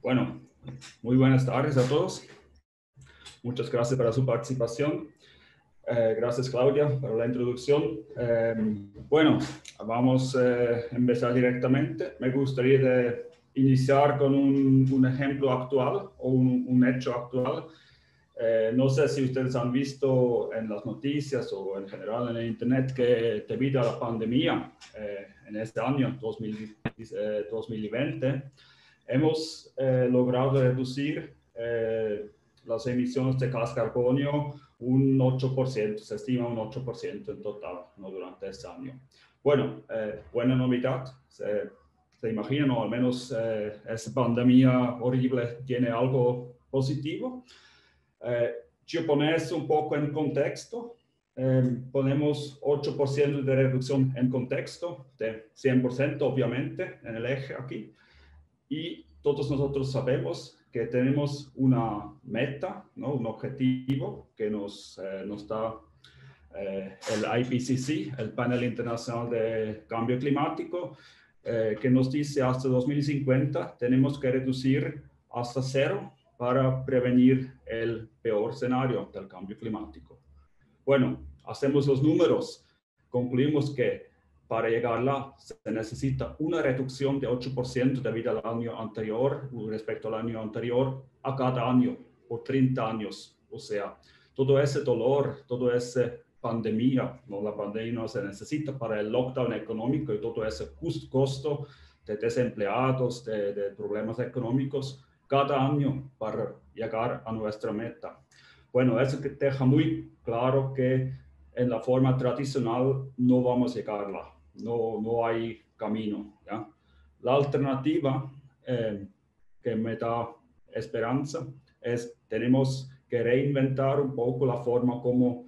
Bueno, muy buenas tardes a todos. Muchas gracias por su participación. Gracias, Claudia, por la introducción. Bueno, vamos a empezar directamente. Me gustaría iniciar con un ejemplo actual o un hecho actual. No sé si ustedes han visto en las noticias o en general en el Internet que debido a la pandemia en este año 2020, hemos logrado reducir las emisiones de gas carbonio un 8%, se estima un 8% en total, ¿no? Durante este año. Bueno, buena novedad, se imaginan, o al menos esta pandemia horrible tiene algo positivo. Yo pongo esto un poco en contexto. Ponemos 8% de reducción en contexto, de 100% obviamente en el eje aquí. Y todos nosotros sabemos que tenemos una meta, ¿no? Un objetivo que nos da el IPCC, el Panel Internacional de Cambio Climático, que nos dice hasta 2050 tenemos que reducir hasta cero para prevenir el peor escenario del cambio climático. Bueno, hacemos los números, concluimos que para llegarla se necesita una reducción de 8% debido al año anterior respecto al año anterior a cada año por 30 años. O sea, todo ese dolor, toda esa pandemia, ¿no? La pandemia no se necesita para el lockdown económico y todo ese costo de desempleados, de problemas económicos cada año para llegar a nuestra meta. Bueno, eso que deja muy claro que en la forma tradicional no vamos a llegarla, no hay camino, ¿ya? La alternativa que me da esperanza es tenemos que reinventar un poco la forma como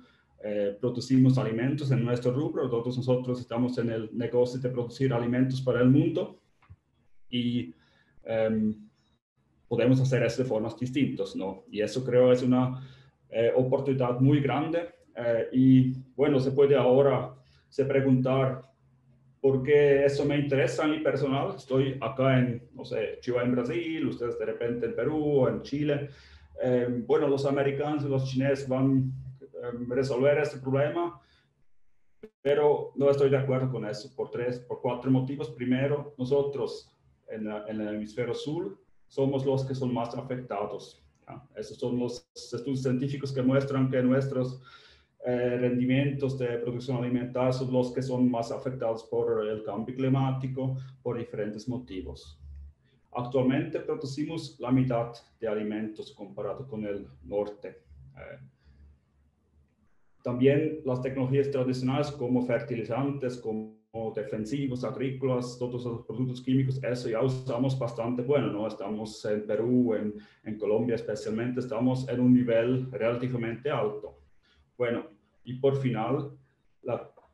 producimos alimentos en nuestro rubro. Todos nosotros estamos en el negocio de producir alimentos para el mundo y podemos hacer eso de formas distintas, ¿no? Y eso creo es una oportunidad muy grande y bueno, se puede ahora preguntar por qué eso me interesa a mí personal. Estoy acá en, no sé, yo en Brasil, ustedes de repente en Perú o en Chile. Bueno, los americanos y los chineses van a resolver este problema, pero no estoy de acuerdo con eso por cuatro motivos. Primero, nosotros en el hemisferio sur somos los que son más afectados. Esos son los estudios científicos que muestran que nuestros rendimientos de producción alimentaria son los que son más afectados por el cambio climático por diferentes motivos. Actualmente producimos la mitad de alimentos comparado con el norte. También las tecnologías tradicionales como fertilizantes, como defensivos agrícolas, todos los productos químicos, eso ya usamos bastante bueno, ¿no? Estamos en Perú, en Colombia especialmente, estamos en un nivel relativamente alto. Bueno, y por final,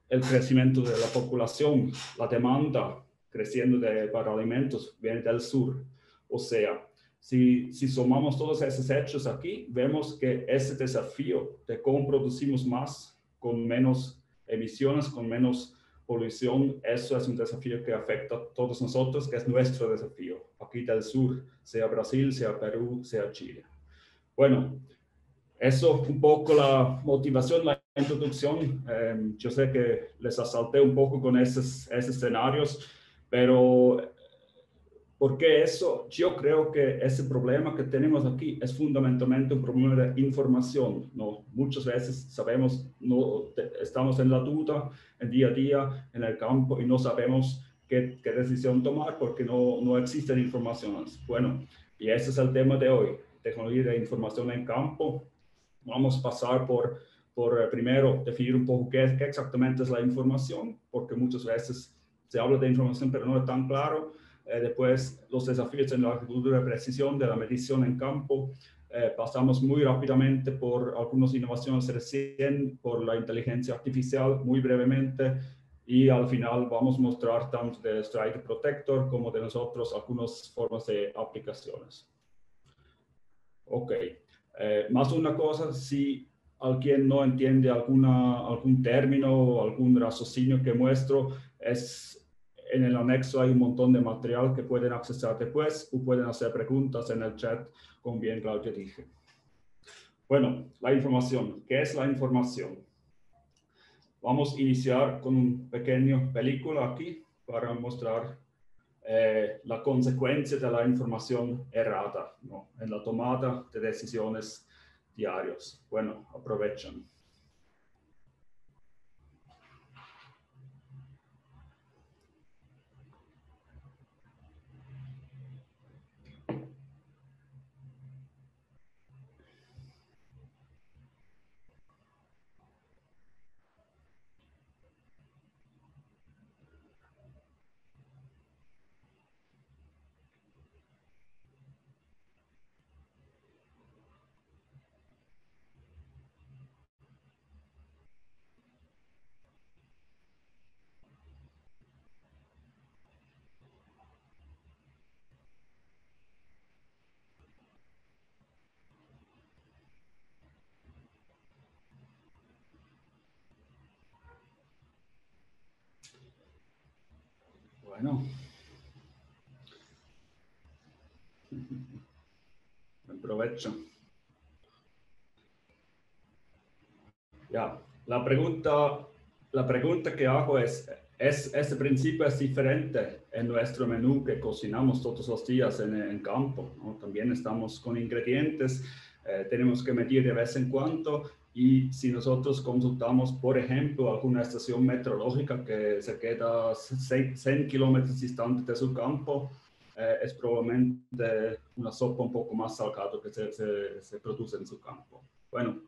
el crecimiento de la población, la demanda creciendo para alimentos viene del sur. O sea, si sumamos todos esos hechos aquí, vemos que ese desafío de cómo producimos más con menos emisiones, con menos polución, eso es un desafío que afecta a todos nosotros, que es nuestro desafío, aquí del sur, sea Brasil, sea Perú, sea Chile. Bueno, eso un poco la motivación, la introducción. Yo sé que les asalté un poco con esos escenarios, pero ¿por qué eso? Yo creo que ese problema que tenemos aquí es fundamentalmente un problema de información, ¿no? Muchas veces sabemos, estamos en la duda, en día a día, en el campo, y no sabemos qué decisión tomar porque no existen informaciones. Bueno, y ese es el tema de hoy, tecnología de información en campo. Vamos a pasar por primero definir un poco qué exactamente es la información, porque muchas veces se habla de información pero no es tan claro. Después los desafíos en la agricultura de precisión, de la medición en campo. Pasamos muy rápidamente por algunas innovaciones recién, por la inteligencia artificial muy brevemente, y al final vamos a mostrar tanto de Strike Protector como de nosotros algunas formas de aplicaciones. Ok. Más una cosa, si alguien no entiende algún término o algún raciocinio que muestro, En el anexo hay un montón de material que pueden accesar después o pueden hacer preguntas en el chat, como bien Claudia dije. Bueno, la información. ¿Qué es la información? Vamos a iniciar con una pequeña película aquí para mostrar la consecuencia de la información errada, ¿no?, en la tomada de decisiones diarias. Bueno, aprovechen. Bueno. Buen provecho. Ya, la pregunta que hago es, ¿este principio es diferente en nuestro menú que cocinamos todos los días en campo, ¿no? También estamos con ingredientes, tenemos que medir de vez en cuando, y si nosotros consultamos, por ejemplo, alguna estación meteorológica que se queda 100 kilómetros distante de su campo, es probablemente una sopa un poco más salgada que se produce en su campo. Bueno.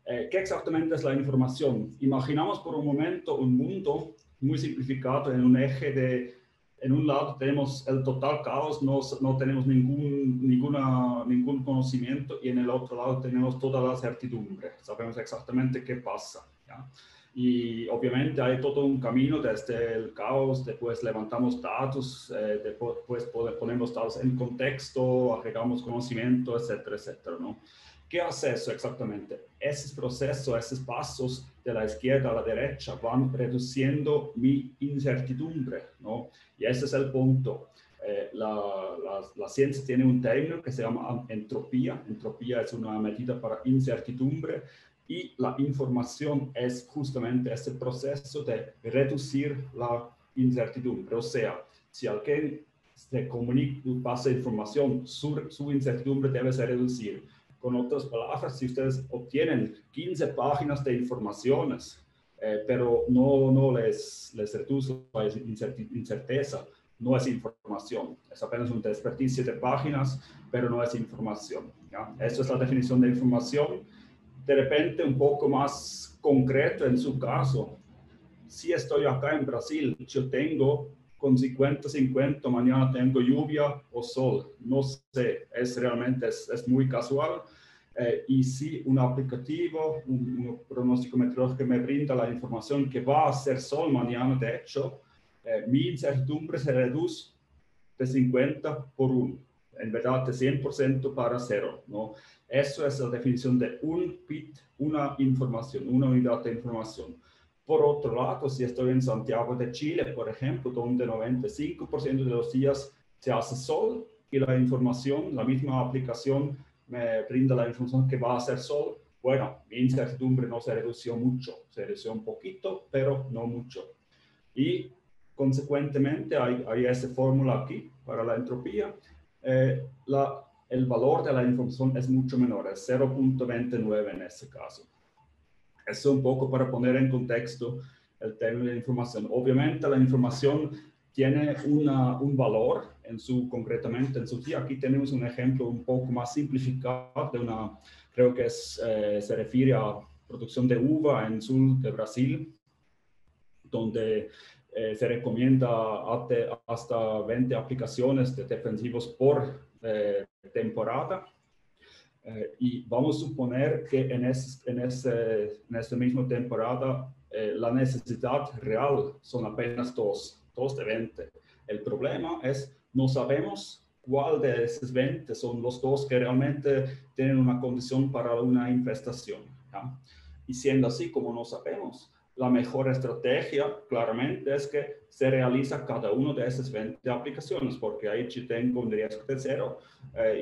¿Qué exactamente es la información? Imaginamos por un momento un mundo muy simplificado en un eje de, en un lado tenemos el total caos, no tenemos ningún conocimiento, y en el otro lado tenemos toda la certidumbre, sabemos exactamente qué pasa, ¿ya? Y obviamente hay todo un camino desde el caos, después levantamos datos, después ponemos datos en contexto, agregamos conocimiento, etcétera, etcétera, ¿no? ¿Qué hace eso exactamente? Esos procesos, esos pasos de la izquierda a la derecha van reduciendo mi incertidumbre, ¿no? Y ese es el punto. La ciencia tiene un término que se llama entropía. Entropía es una medida para incertidumbre, y la información es justamente ese proceso de reducir la incertidumbre. O sea, si alguien se comunica, pasa información, su incertidumbre debe ser reducida. Con otras palabras, si ustedes obtienen 15 páginas de informaciones, pero no les reduce la incerteza, no es información. Es apenas un desperdicio de páginas, pero no es información, ¿ya? Esa es la definición de información. De repente, un poco más concreto en su caso, si estoy acá en Brasil, yo tengo con 50-50, mañana tengo lluvia o sol, no sé, realmente es muy casual. Y si un aplicativo, un pronóstico meteorológico me brinda la información que va a ser sol mañana, de hecho, mi incertidumbre se reduce de 50 por 1, en verdad de 100% para 0, ¿no? Eso es la definición de un bit, una información, una unidad de información. Por otro lado, si estoy en Santiago de Chile, por ejemplo, donde 95% de los días se hace sol y la información, la misma aplicación me brinda la información que va a hacer sol, bueno, mi incertidumbre no se redució mucho, se redució un poquito, pero no mucho. Y consecuentemente hay esa fórmula aquí para la entropía. El valor de la información es mucho menor, es 0.29 en este caso. Eso un poco para poner en contexto el término de información. Obviamente la información tiene un valor concretamente en su día. Aquí tenemos un ejemplo un poco más simplificado de creo que se refiere a producción de uva en sur de Brasil, donde se recomienda hasta 20 aplicaciones de defensivos por temporada. Y vamos a suponer que en esta misma temporada la necesidad real son apenas dos de 20. El problema es no sabemos cuál de esos 20 son los dos que realmente tienen una condición para una infestación, ¿ya? Y siendo así, como no sabemos, la mejor estrategia, claramente, es que se realiza cada una de esas 20 aplicaciones, porque ahí yo tengo un riesgo de cero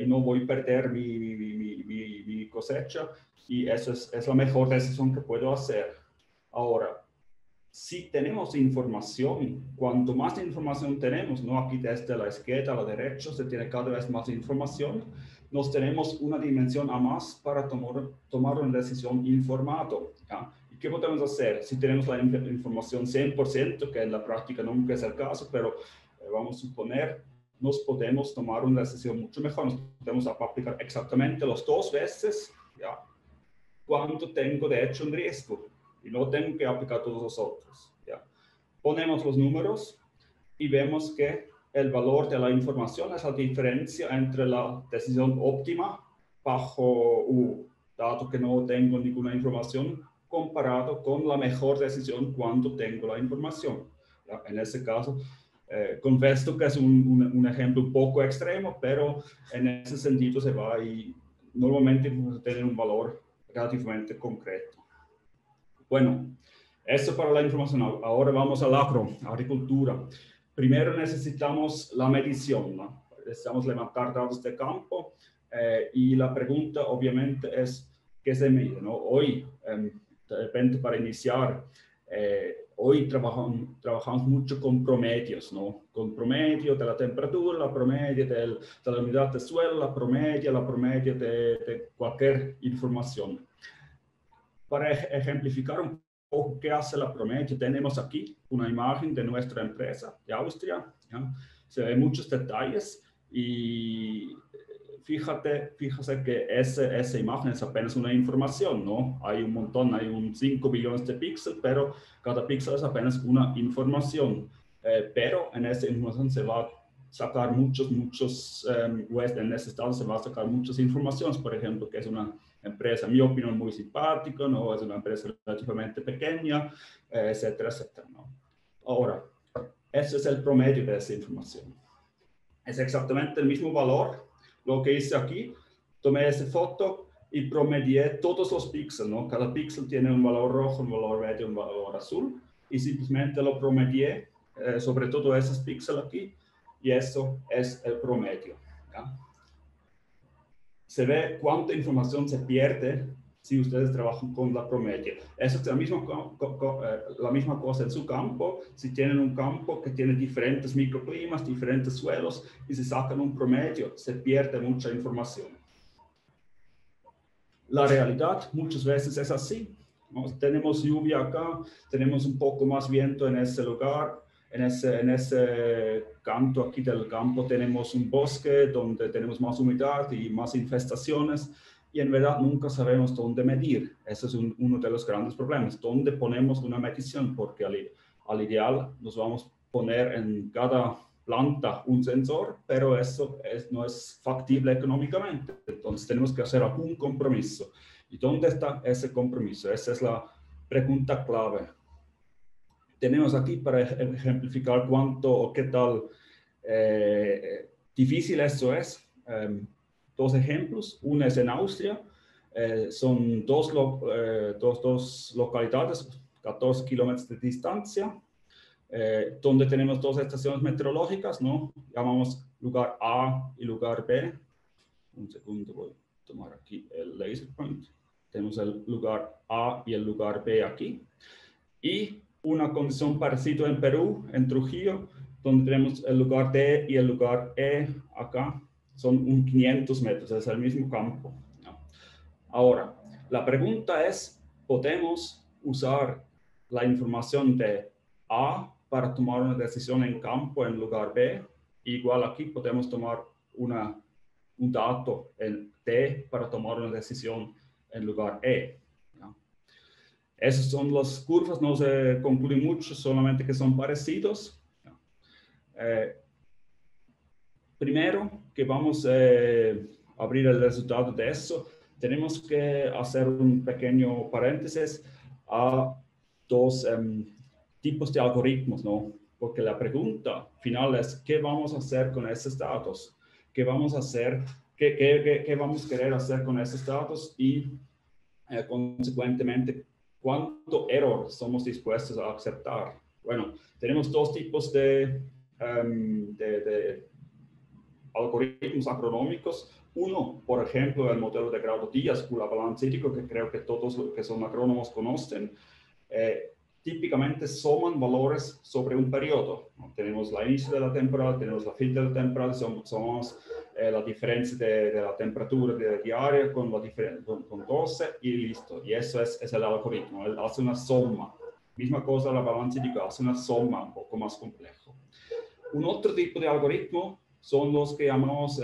y no voy a perder mi cosecha, y eso es la mejor decisión que puedo hacer. Ahora, si tenemos información, cuanto más información tenemos, ¿no? Aquí desde la izquierda a la derecha se tiene cada vez más información, nos tenemos una dimensión a más para tomar una decisión informada, ¿ya? ¿Y qué podemos hacer? Si tenemos la información 100%, que en la práctica nunca es el caso, pero vamos a suponer, nos podemos tomar una decisión mucho mejor, nos podemos aplicar exactamente las 2 veces, ¿ya? Cuando tengo de hecho un riesgo y no tengo que aplicar todos los otros, ¿ya? Ponemos los números y vemos que el valor de la información es la diferencia entre la decisión óptima bajo dado que no tengo ninguna información, comparado con la mejor decisión cuando tengo la información, ¿ya? En ese caso, confieso que es un ejemplo un poco extremo, pero en ese sentido se va y normalmente vamos a tener un valor relativamente concreto. Bueno, eso para la información. Ahora vamos al agricultura. Primero necesitamos la medición, ¿no? Necesitamos levantar datos de campo y la pregunta obviamente es ¿qué se mide, ¿no? Hoy, de repente para iniciar, hoy trabajamos mucho con promedios, ¿no? Con promedio de la temperatura, la promedio de la humedad del suelo, la promedio de cualquier información. Para ejemplificar un poco qué hace la promedio, tenemos aquí una imagen de nuestra empresa de Austria, ¿ya? Se ven muchos detalles y fíjate que esa imagen es apenas una información, ¿no? Hay un montón, hay 5 billones de píxeles, pero cada píxel es apenas una información. Pero en esa información se va a sacar en ese estado se va a sacar muchas informaciones, por ejemplo, que es una empresa, en mi opinión, muy simpática, ¿no? Es una empresa relativamente pequeña, etcétera, etcétera, ¿no? Ahora, ese es el promedio de esa información. Es exactamente el mismo valor. Lo que hice aquí, tomé esa foto y promedié todos los píxeles, ¿no? Cada píxel tiene un valor rojo, un valor verde, un valor azul, y simplemente lo promedié sobre todo esos píxeles aquí, y eso es el promedio, ¿ya? Se ve cuánta información se pierde si ustedes trabajan con la promedio. Eso es la misma cosa en su campo. Si tienen un campo que tiene diferentes microclimas, diferentes suelos, y se sacan un promedio, se pierde mucha información. La realidad muchas veces es así, ¿no? Tenemos lluvia acá, tenemos un poco más viento en ese lugar, en ese canto aquí del campo tenemos un bosque donde tenemos más humedad y más infestaciones, y en verdad nunca sabemos dónde medir. Ese es uno de los grandes problemas, dónde ponemos una medición, porque al ideal nos vamos a poner en cada planta un sensor, pero eso no es factible económicamente. Entonces tenemos que hacer algún compromiso. ¿Y dónde está ese compromiso? Esa es la pregunta clave. Tenemos aquí para ejemplificar cuánto o qué tal difícil esto es. 2 ejemplos. Uno es en Austria. Son dos localidades, 14 kilómetros de distancia. Donde tenemos 2 estaciones meteorológicas, ¿no? Llamamos lugar A y lugar B. Un segundo, voy a tomar aquí el laser point. Tenemos el lugar A y el lugar B aquí. Y una condición parecida en Perú, en Trujillo, donde tenemos el lugar D y el lugar E acá. Son 500 metros, es el mismo campo, ¿no? Ahora, la pregunta es, ¿podemos usar la información de A para tomar una decisión en campo en lugar B? Igual aquí podemos tomar un dato en D para tomar una decisión en lugar E, ¿no? Esas son las curvas, no se concluye mucho, solamente que son parecidos, ¿no? Primero que vamos a abrir el resultado de eso, tenemos que hacer un pequeño paréntesis a 2 tipos de algoritmos, ¿no? Porque la pregunta final es, ¿qué vamos a hacer con esos datos? ¿Qué vamos a hacer? ¿Qué vamos a querer hacer con esos datos? Y consecuentemente, ¿cuánto error somos dispuestos a aceptar? Bueno, tenemos dos tipos de algoritmos agronómicos. Uno, por ejemplo, el modelo de grado Díaz con la balanza hídrica, que creo que todos los que son agrónomos conocen. Típicamente suman valores sobre un periodo, ¿no? Tenemos la inicio de la temporada, tenemos la fin de la temporada, somos la diferencia de la temperatura diaria con 12 y listo. Y eso es el algoritmo, él hace una suma. Misma cosa la balanza hídrica, hace una suma un poco más complejo. Un otro tipo de algoritmo son los que llamamos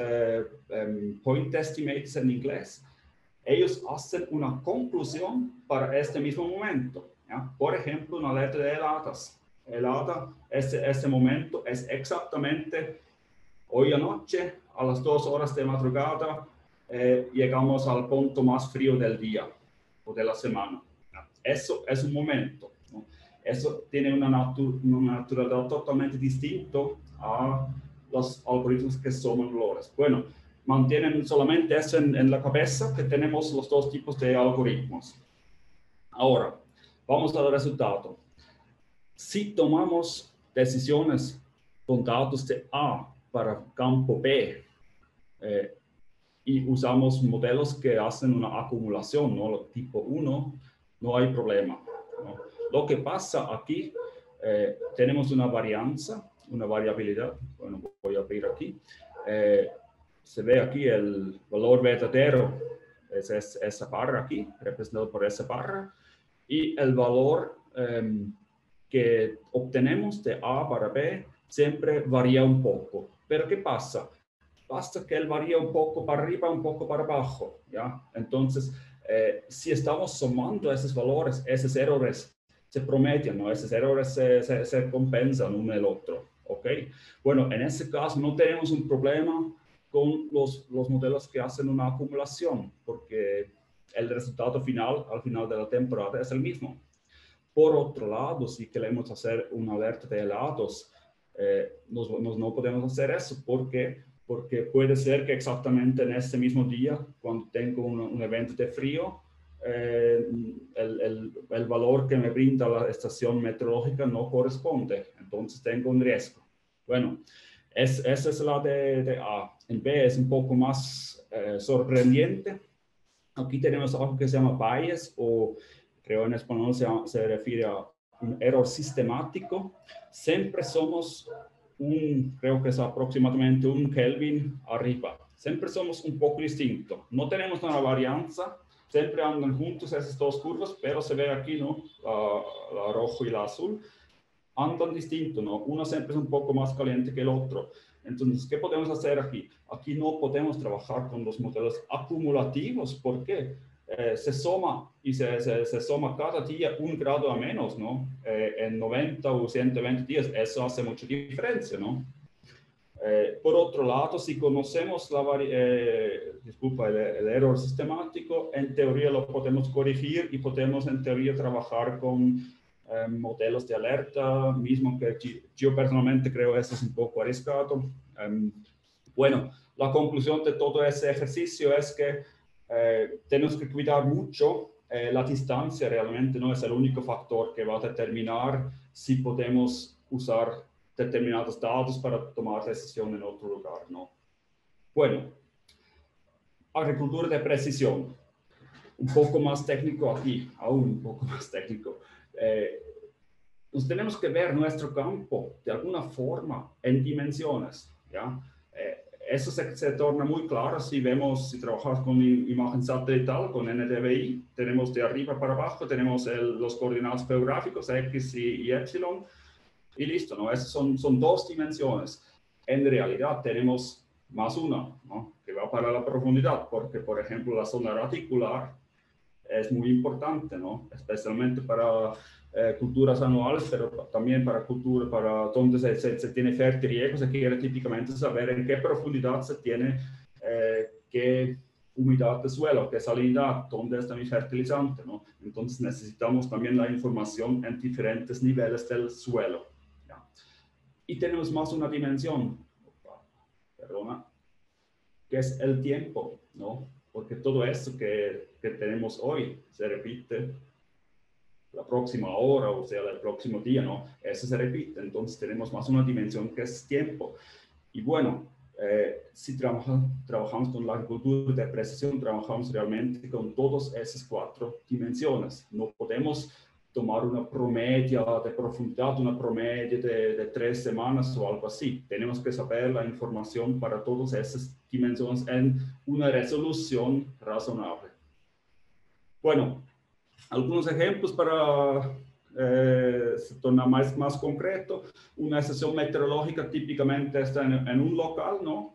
point estimates en inglés. Ellos hacen una conclusión para este mismo momento, ¿ya? Por ejemplo, una alerta de heladas. Helada, este momento es exactamente hoy anoche, a las 2 horas de madrugada, llegamos al punto más frío del día o de la semana. ¿Ya? Eso es un momento, ¿no? Eso tiene una naturalidad totalmente distinta a los algoritmos que suman valores. Bueno, mantienen solamente eso en la cabeza, que tenemos los dos tipos de algoritmos. Ahora, vamos al resultado. Si tomamos decisiones con datos de A para campo B y usamos modelos que hacen una acumulación, ¿no? Tipo 1, no hay problema, ¿no? Lo que pasa aquí, tenemos una varianza, una variabilidad. Bueno, voy a abrir aquí. Se ve aquí el valor verdadero, es esa barra aquí, representado por esa barra, y el valor que obtenemos de A para B siempre varía un poco. Pero ¿qué pasa? Basta que él varía un poco para arriba, un poco para abajo, ¿ya? Entonces, si estamos sumando esos valores, esos errores se promedian, ¿no? Esos errores se compensan uno el otro, ¿ok? Bueno, en ese caso no tenemos un problema con los modelos que hacen una acumulación, porque el resultado final, al final de la temporada, es el mismo. Por otro lado, si queremos hacer una alerta de helados, no podemos hacer eso porque puede ser que exactamente en ese mismo día, cuando tengo un evento de frío, el valor que me brinda la estación meteorológica no corresponde, entonces tengo un riesgo. Bueno, esa es la de A. En B es un poco más sorprendente. Aquí tenemos algo que se llama bias, o creo en español se refiere a un error sistemático. Siempre somos creo que es aproximadamente un Kelvin arriba. Siempre somos un poco distintos. No tenemos una varianza, siempre andan juntos esas dos curvas, pero se ve aquí, ¿no? La rojo y la azul andan distinto, ¿no? Uno siempre es un poco más caliente que el otro. Entonces, ¿qué podemos hacer aquí? Aquí no podemos trabajar con los modelos acumulativos. ¿Por qué? Se suma y se suma cada día 1 grado a menos, ¿no? En 90 o 120 días, eso hace mucha diferencia, ¿no? Por otro lado, si conocemos el error sistemático, en teoría lo podemos corregir y podemos en teoría trabajar con modelos de alerta, mismo que yo personalmente creo eso es un poco arriesgado. Bueno, la conclusión de todo ese ejercicio es que tenemos que cuidar mucho. La distancia realmente no es el único factor que va a determinar si podemos usar determinados datos para tomar decisión en otro lugar, ¿no? Bueno, agricultura de precisión. Un poco más técnico aquí, aún un poco más técnico. Nos tenemos que ver nuestro campo de alguna forma en dimensiones, ¿ya? Eso se torna muy claro si trabajamos con imagen satelital, con NDVI, tenemos de arriba para abajo, tenemos los coordenados geográficos, X y Y, y listo, ¿no? Esas son dos dimensiones. En realidad tenemos más una, ¿no? Que va para la profundidad, porque, por ejemplo, la zona radicular es muy importante, ¿no? Especialmente para culturas anuales, pero también para donde se tiene fértil riego, se quiere típicamente saber en qué profundidad se tiene qué humedad de suelo, qué salinidad, dónde está mi fertilizante, ¿no? Entonces necesitamos también la información en diferentes niveles del suelo, ¿ya? Y tenemos más una dimensión, perdona, que es el tiempo, ¿no? Porque todo esto que tenemos hoy se repite la próxima hora, o sea, el próximo día, ¿no? Eso se repite, entonces tenemos más una dimensión que es tiempo. Y bueno, si trabajamos con la agricultura de precisión, trabajamos realmente con todas esas 4 dimensiones. No podemos tomar una promedia de profundidad, una promedia de 3 semanas o algo así. Tenemos que saber la información para todas esas dimensiones en una resolución razonable. Bueno, algunos ejemplos para tornar más concreto. Una estación meteorológica típicamente está en un local, ¿no?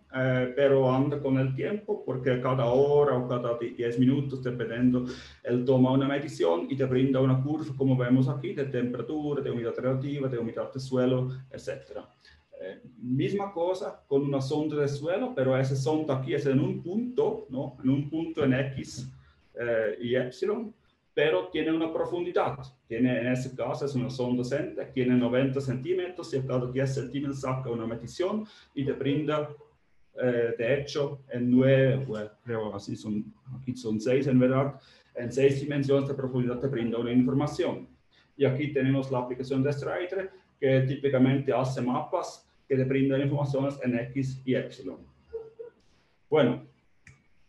Pero anda con el tiempo, porque cada hora o cada 10 minutos, dependiendo, él toma una medición y te brinda una curva, como vemos aquí, de temperatura, de humedad relativa, de humedad de suelo, etc. Misma cosa con una sonda de suelo, pero esa sonda aquí es en un punto, ¿no? En un punto en X y Y, pero tiene una profundidad. En ese caso es una sonda Sentek, tiene 90 centímetros y a cada 10 centímetros saca una medición y te brinda, de hecho, en 9, bueno, creo así aquí son 6 en verdad, en 6 dimensiones de profundidad te brinda una información. Y aquí tenemos la aplicación de Strider, que típicamente hace mapas que te brindan informaciones en X y Y. Bueno,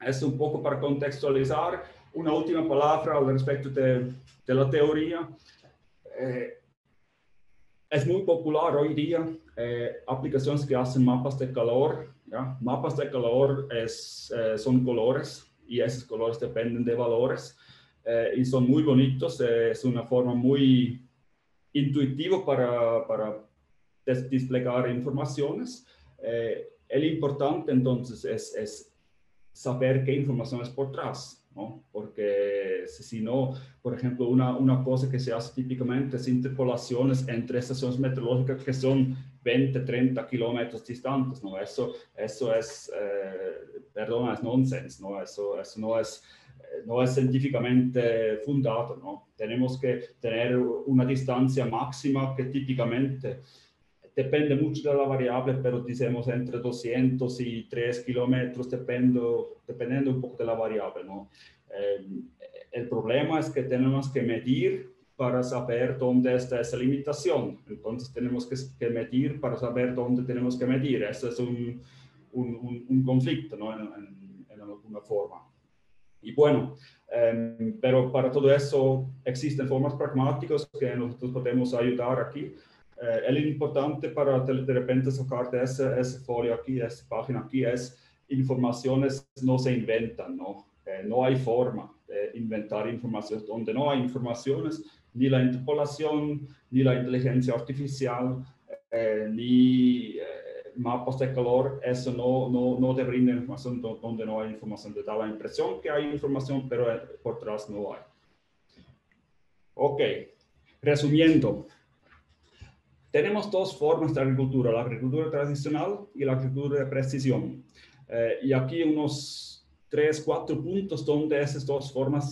es un poco para contextualizar. Una última palabra al respecto de la teoría. Es muy popular hoy día aplicaciones que hacen mapas de calor. ¿Ya? Mapas de calor son colores y esos colores dependen de valores y son muy bonitos. Es una forma muy intuitiva para desplegar informaciones. El importante entonces es saber qué información es por detrás, ¿no? Porque si no, por ejemplo, una cosa que se hace típicamente es interpolaciones entre estaciones meteorológicas que son 20, 30 kilómetros distantes, ¿no? Eso es, perdón, es nonsense, ¿no? Eso no es científicamente fundado, ¿no? Tenemos que tener una distancia máxima que típicamente depende mucho de la variable, pero decimos entre 200 y 3 kilómetros, dependiendo un poco de la variable, ¿no? El problema es que tenemos que medir para saber dónde está esa limitación. Entonces tenemos que medir para saber dónde tenemos que medir. Eso es un conflicto, ¿no? En alguna forma. Y bueno, pero para todo eso existen formas pragmáticas que nosotros podemos ayudar aquí. El importante para de repente sacar de ese folio aquí, esa página aquí, es informaciones no se inventan, ¿no? No hay forma de inventar informaciones. Donde no hay informaciones, ni la interpolación, ni la inteligencia artificial, ni mapas de calor, eso no te brinda información donde no hay información. Te da la impresión que hay información, pero por atrás no hay. Ok, resumiendo. Tenemos 2 formas de agricultura, la agricultura tradicional y la agricultura de precisión. Y aquí unos 3, 4 puntos donde esas 2 formas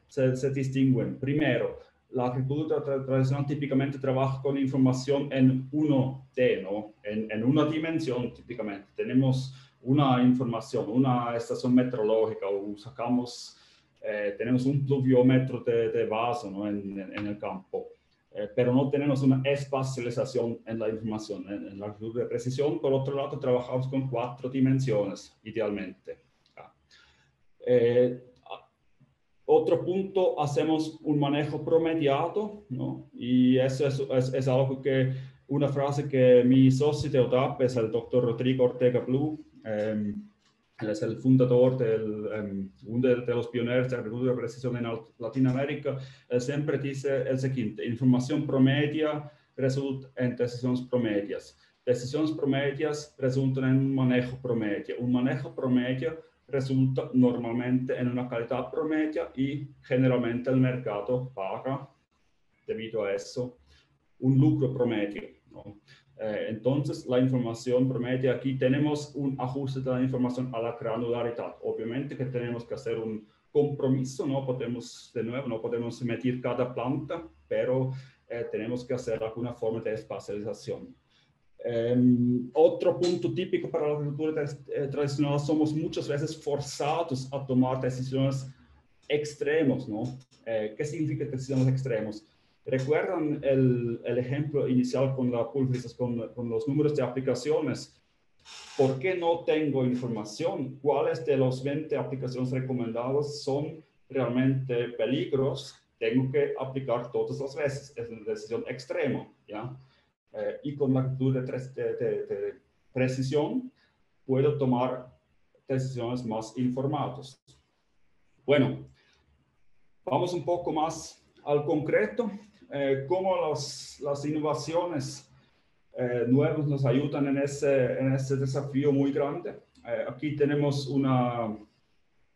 se distinguen. Primero, la agricultura tradicional típicamente trabaja con información en 1D, ¿no? En una dimensión típicamente. Tenemos una información, una estación meteorológica o sacamos, tenemos un pluviómetro de vaso, ¿no? en el campo. Pero no tenemos una espacialización en la información. En la agricultura de precisión, por otro lado, trabajamos con 4 dimensiones, idealmente. Otro punto, hacemos un manejo promediado, ¿no? Y eso es algo que, una frase que mi socio de ODAP es el doctor Rodrigo Ortega Blue. Él es el fundador uno de los pioneros de agricultura de precisión en Latinoamérica. Él siempre dice el siguiente: información promedia resulta en decisiones promedias. Decisiones promedias resultan en un manejo promedio. Un manejo promedio resulta normalmente en una calidad promedio y generalmente el mercado paga, debido a eso, un lucro promedio, ¿no? Entonces, la información promedio, aquí tenemos un ajuste de la información a la granularidad. Obviamente que tenemos que hacer un compromiso, no podemos medir cada planta, pero tenemos que hacer alguna forma de espacialización. Otro punto típico para la agricultura tradicional, somos muchas veces forzados a tomar decisiones extremos, ¿no? ¿Qué significa decisiones extremos? ¿Recuerdan el ejemplo inicial con la pulverización, con los números de aplicaciones? ¿Por qué no tengo información? ¿Cuáles de los 20 aplicaciones recomendadas son realmente peligros? Tengo que aplicar todas las veces. Es una decisión extrema, ¿ya? Y con la actitud de precisión, puedo tomar decisiones más informadas. Bueno, vamos un poco más al concreto. ¿Cómo las innovaciones nuevas nos ayudan en ese desafío muy grande? Aquí tenemos una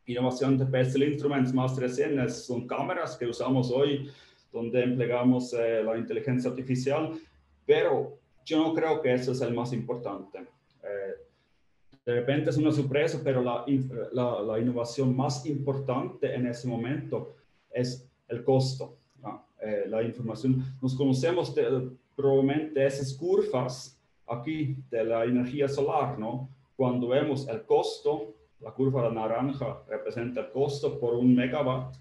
innovación de Bessel Instruments más reciente, son cámaras que usamos hoy, donde empleamos la inteligencia artificial, pero yo no creo que eso es el más importante. De repente es una sorpresa, pero la innovación más importante en ese momento es el costo. ¿No? La información, nos conocemos probablemente esas curvas aquí de la energía solar, ¿no? Cuando vemos el costo, la curva de naranja representa el costo por un megawatt,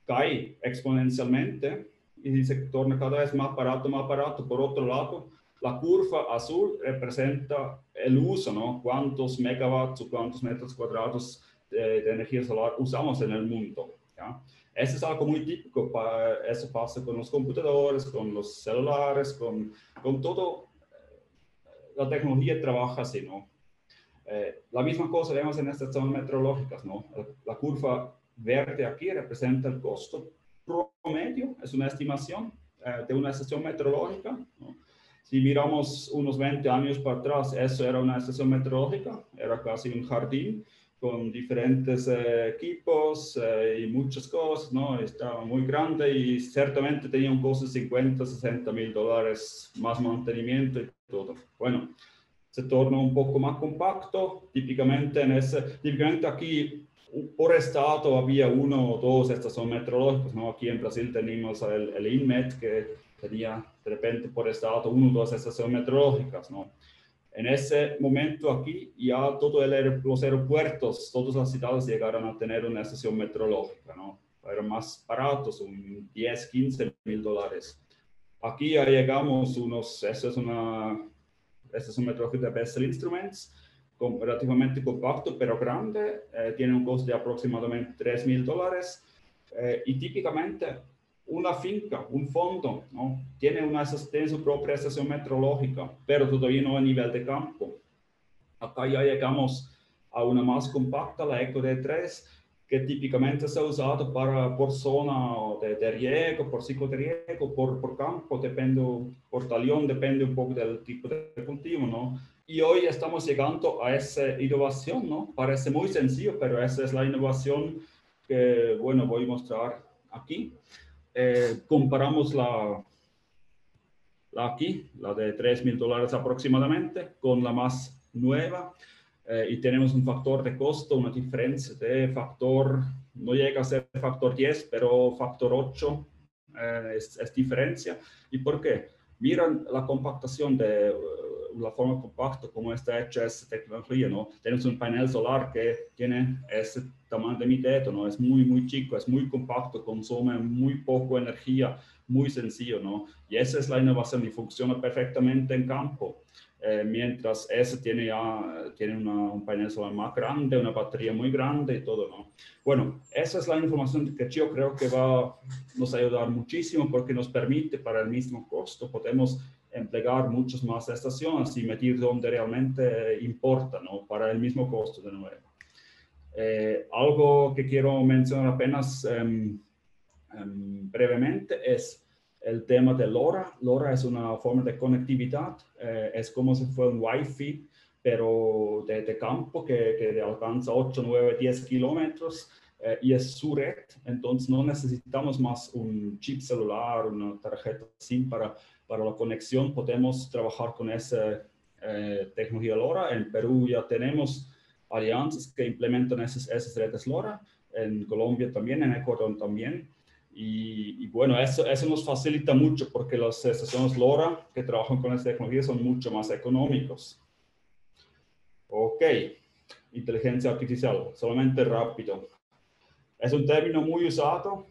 cae exponencialmente y se torna cada vez más barato, más barato. Por otro lado, la curva azul representa el uso, ¿no? Cuántos megawatts o cuántos metros cuadrados de energía solar usamos en el mundo, ¿ya? Eso es algo muy típico, eso pasa con los computadores, con los celulares, con todo. La tecnología trabaja así, ¿no? La misma cosa vemos en estas zonas meteorológicas, ¿no? La curva verde aquí representa el costo promedio, es una estimación de una estación meteorológica, ¿no? Si miramos unos 20 años para atrás, eso era una estación meteorológica, era casi un jardín con diferentes equipos y muchas cosas, ¿no? Estaba muy grande y ciertamente tenía un costo de 50, 60 mil dólares, más mantenimiento y todo. Bueno, se torna un poco más compacto, típicamente aquí por estado había uno o dos estaciones meteorológicas, ¿no? Aquí en Brasil tenemos el INMET, que tenía de repente por estado uno o dos estaciones meteorológicas, ¿no? En ese momento aquí ya todos los aeropuertos, todas las ciudades llegaron a tener una estación meteorológica, ¿no? Eran más baratos, un 10, 15 mil dólares. Aquí ya llegamos eso es un meteorológico de Bessel Instruments, relativamente compacto pero grande, tiene un costo de aproximadamente 3 mil dólares y típicamente una finca, un fondo, ¿no? Tiene su propia estación meteorológica, pero todavía no a nivel de campo. Acá ya llegamos a una más compacta, la Eco D3, que típicamente se ha usado por zona de riego, por ciclo de riego, por campo, por talión, depende un poco del tipo de cultivo, ¿no? Y hoy estamos llegando a esa innovación, ¿no? Parece muy sencillo, pero esa es la innovación que, bueno, voy a mostrar aquí. Comparamos la de 3 mil dólares aproximadamente, con la más nueva. Y tenemos un factor de costo, una diferencia de factor, no llega a ser factor 10, pero factor 8 es diferencia. ¿Y por qué? Miran la compactación la forma compacta como está hecha esta tecnología, ¿no? Tenemos un panel solar que tiene ese tamaño de mi dedo, ¿no? Es muy, muy chico, es muy compacto, consume muy poco energía, muy sencillo, ¿no? Y esa es la innovación y funciona perfectamente en campo. Mientras ese tiene un panel solar más grande, una batería muy grande y todo, ¿no? Bueno, esa es la información que yo creo que nos ayudar muchísimo porque nos permite para el mismo costo, podemos emplear muchas más estaciones y medir donde realmente importa, ¿no? Para el mismo costo de nuevo. Algo que quiero mencionar apenas brevemente es el tema de LoRa. LoRa es una forma de conectividad, es como si fuera un Wi-Fi, pero de campo que alcanza 8, 9, 10 kilómetros y es su red. Entonces no necesitamos más un chip celular, una tarjeta SIM para la conexión. Podemos trabajar con esa tecnología LoRa. En Perú ya tenemos alianzas que implementan esas redes LoRa. En Colombia también, en Ecuador también. Y bueno, eso nos facilita mucho porque las estaciones LoRa que trabajan con esta tecnología son mucho más económicos. Ok, inteligencia artificial, solamente rápido. Es un término muy usado.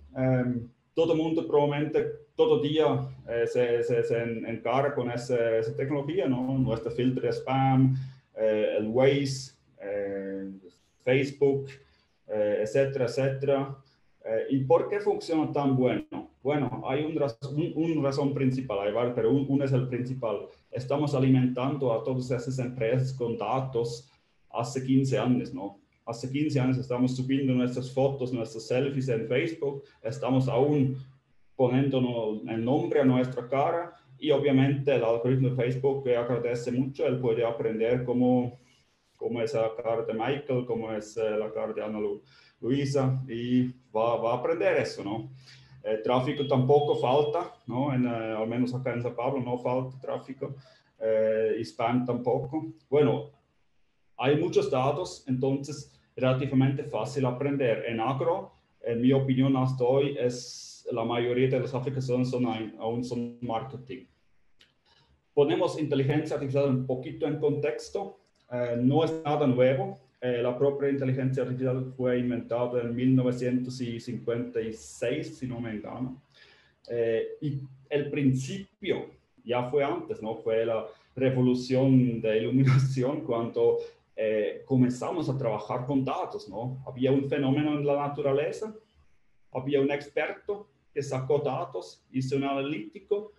Todo el mundo, probablemente, todo día se encarga con esa tecnología, ¿no? Nuestro filtro de spam, el Waze, Facebook, etcétera, etcétera. ¿Y por qué funciona tan bueno? Bueno, hay una razón principal, hay varias, pero uno es el principal. Estamos alimentando a todas esas empresas con datos hace 15 años, ¿no? Hace 15 años estamos subiendo nuestras fotos, nuestras selfies en Facebook, estamos aún poniéndonos el nombre a nuestra cara y obviamente el algoritmo de Facebook que agradece mucho, él puede aprender cómo es la cara de Michael, cómo es la cara de Ana Luisa y va a aprender eso, ¿no? Tráfico tampoco falta, ¿no? Al menos acá en Sao Paulo no falta tráfico, y spam tampoco. Bueno, hay muchos datos, entonces relativamente fácil aprender. En agro, en mi opinión hasta hoy, la mayoría de las aplicaciones aún son marketing. Ponemos inteligencia artificial un poquito en contexto. No es nada nuevo. La propia inteligencia artificial fue inventada en 1956, si no me engano. Y el principio ya fue antes, ¿no? Fue la revolución de iluminación cuando comenzamos a trabajar con datos, ¿no? Había un fenómeno en la naturaleza, había un experto que sacó datos, hizo un analítico,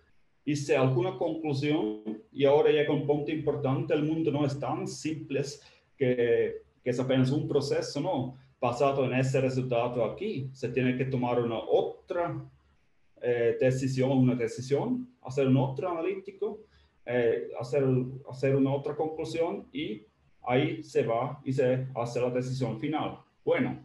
hice alguna conclusión y ahora llega un punto importante, el mundo no es tan simple que es apenas un proceso, ¿no? Basado en ese resultado aquí, se tiene que tomar una otra decisión, hacer un otro analítico, hacer una otra conclusión y ahí se va y se hace la decisión final. Bueno,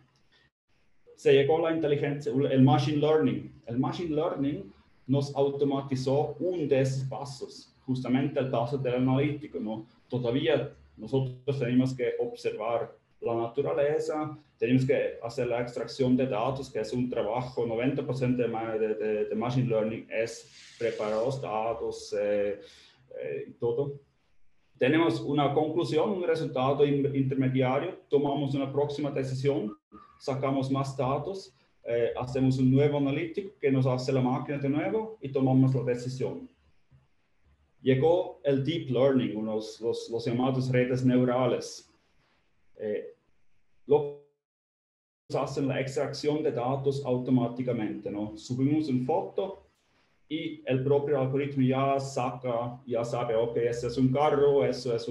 se llegó a la inteligencia, el machine learning. El machine learning nos automatizó un de esos pasos, justamente el paso del analítico, ¿no? Todavía nosotros tenemos que observar la naturaleza, tenemos que hacer la extracción de datos, que es un trabajo, 90% de machine learning es preparar los datos y todo. Tenemos una conclusión, un resultado intermediario, tomamos una próxima decisión, sacamos más datos, hacemos un nuevo analítico que nos hace la máquina de nuevo y tomamos la decisión. Llegó el deep learning, los llamados redes neurales. Lo hacen la extracción de datos automáticamente, ¿no? Subimos una foto y el propio algoritmo ya sabe, ok, eso es un carro, eso es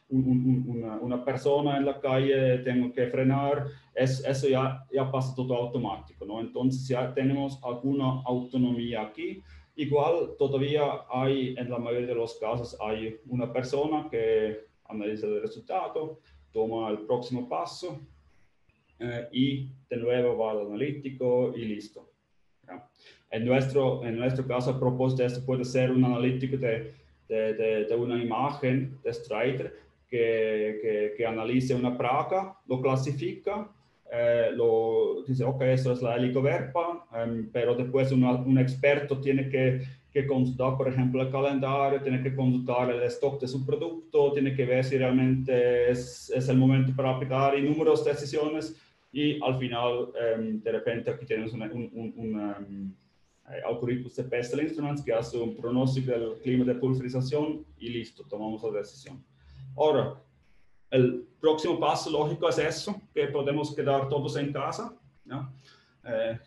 una persona en la calle, tengo que frenar, eso ya pasa todo automático, ¿no? Entonces ya tenemos alguna autonomía aquí. Igual todavía hay, en la mayoría de los casos, hay una persona que analiza el resultado, toma el próximo paso y de nuevo va al analítico y listo. ¿Ya? En nuestro caso, a propósito de esto, puede ser un analítico de una imagen de Strider que analice una placa, lo clasifica, dice, ok, esto es la helicoverpa, pero después un experto tiene que consultar, por ejemplo, el calendario, tiene que consultar el stock de su producto, tiene que ver si realmente es el momento para aplicar y números de decisiones. Y al final, de repente, aquí tenemos algoritmos de Pestle Instruments que hace un pronóstico del clima de pulverización y listo, tomamos la decisión. Ahora, el próximo paso lógico es eso, que podemos quedar todos en casa, ¿no?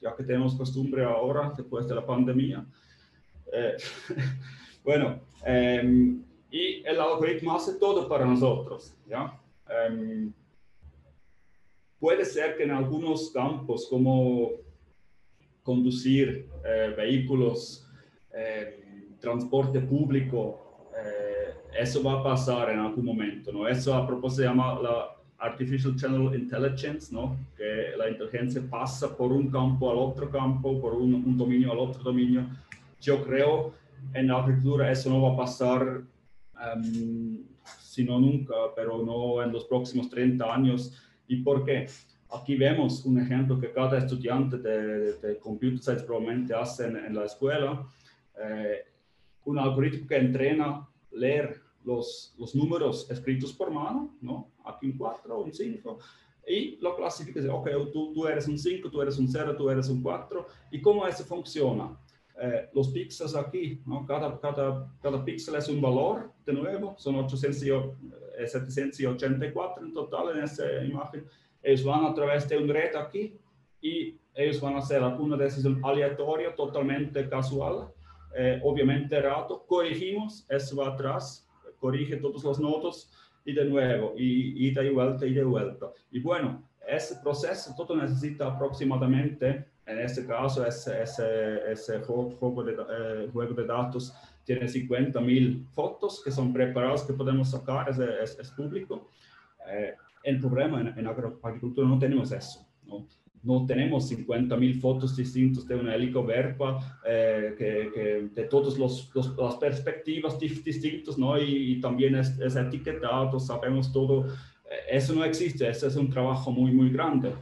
Ya que tenemos costumbre ahora, después de la pandemia. Bueno, y el algoritmo hace todo para nosotros, ¿ya? Puede ser que en algunos campos, como conducir vehículos, transporte público, eso va a pasar en algún momento, ¿no? Eso a propósito se llama la Artificial General Intelligence, ¿no? Que la inteligencia pasa por un campo al otro campo, por un dominio al otro dominio. Yo creo en la agricultura eso no va a pasar, sino nunca, pero no en los próximos 30 años. ¿Y por qué? Aquí vemos un ejemplo que cada estudiante de Computer Science probablemente hace en la escuela. Un algoritmo que entrena leer los números escritos por mano, ¿no? Aquí un 4, un 5, y lo clasifica, ok, tú eres un 5, tú eres un 0, tú eres un 4. ¿Y cómo eso funciona? los píxeles aquí, ¿no? Cada píxel es un valor, de nuevo, son 784 en total en esta imagen. Ellos van a través de un red aquí y ellos van a hacer alguna decisión aleatoria, totalmente casual, obviamente errado. Corregimos, eso va atrás, corrige todos los nodos y de nuevo, y ida y vuelta, ida y vuelta. Y bueno, ese proceso todo necesita aproximadamente, en este caso, ese juego de datos tiene 50.000 fotos que son preparadas, que podemos sacar, es público. El problema en agricultura no tenemos eso, ¿no? No tenemos 50.000 fotos distintas de una helicoverpa, de todas las perspectivas distintas, ¿no? Y también es etiquetado, sabemos todo. Eso no existe, eso es un trabajo muy, muy grande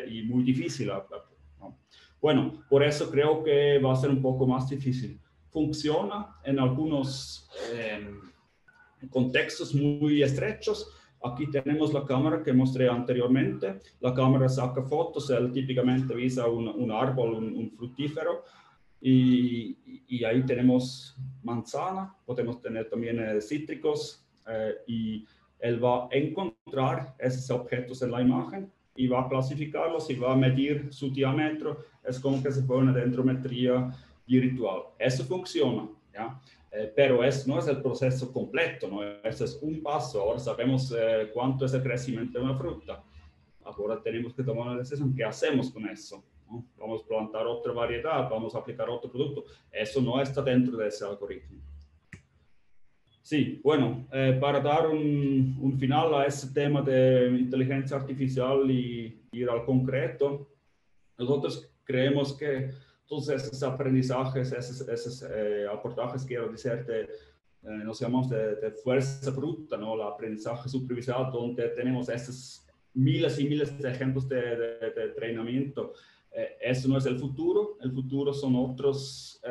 y muy difícil, ¿no? Bueno, por eso creo que va a ser un poco más difícil. Funciona en algunos contextos muy estrechos. Aquí tenemos la cámara que mostré anteriormente. La cámara saca fotos, él típicamente visa un árbol, un frutífero, y ahí tenemos manzana, podemos tener también cítricos, y él va a encontrar esos objetos en la imagen y va a clasificarlos y va a medir su diámetro. Es como que se pone una dendrometría virtual. Eso funciona, ¿ya? Pero no es el proceso completo, ¿no? Ese es un paso. Ahora sabemos cuánto es el crecimiento de una fruta. Ahora tenemos que tomar una decisión. ¿Qué hacemos con eso? ¿No? Vamos a plantar otra variedad, vamos a aplicar otro producto. Eso no está dentro de ese algoritmo. Sí, bueno, para dar un final a ese tema de inteligencia artificial y ir al concreto, nosotros creemos que todos esos aprendizajes, esos abordajes, quiero decir, nos llamamos de fuerza bruta, ¿no? El aprendizaje supervisado, donde tenemos esos miles y miles de ejemplos de entrenamiento. Eso no es el futuro son otras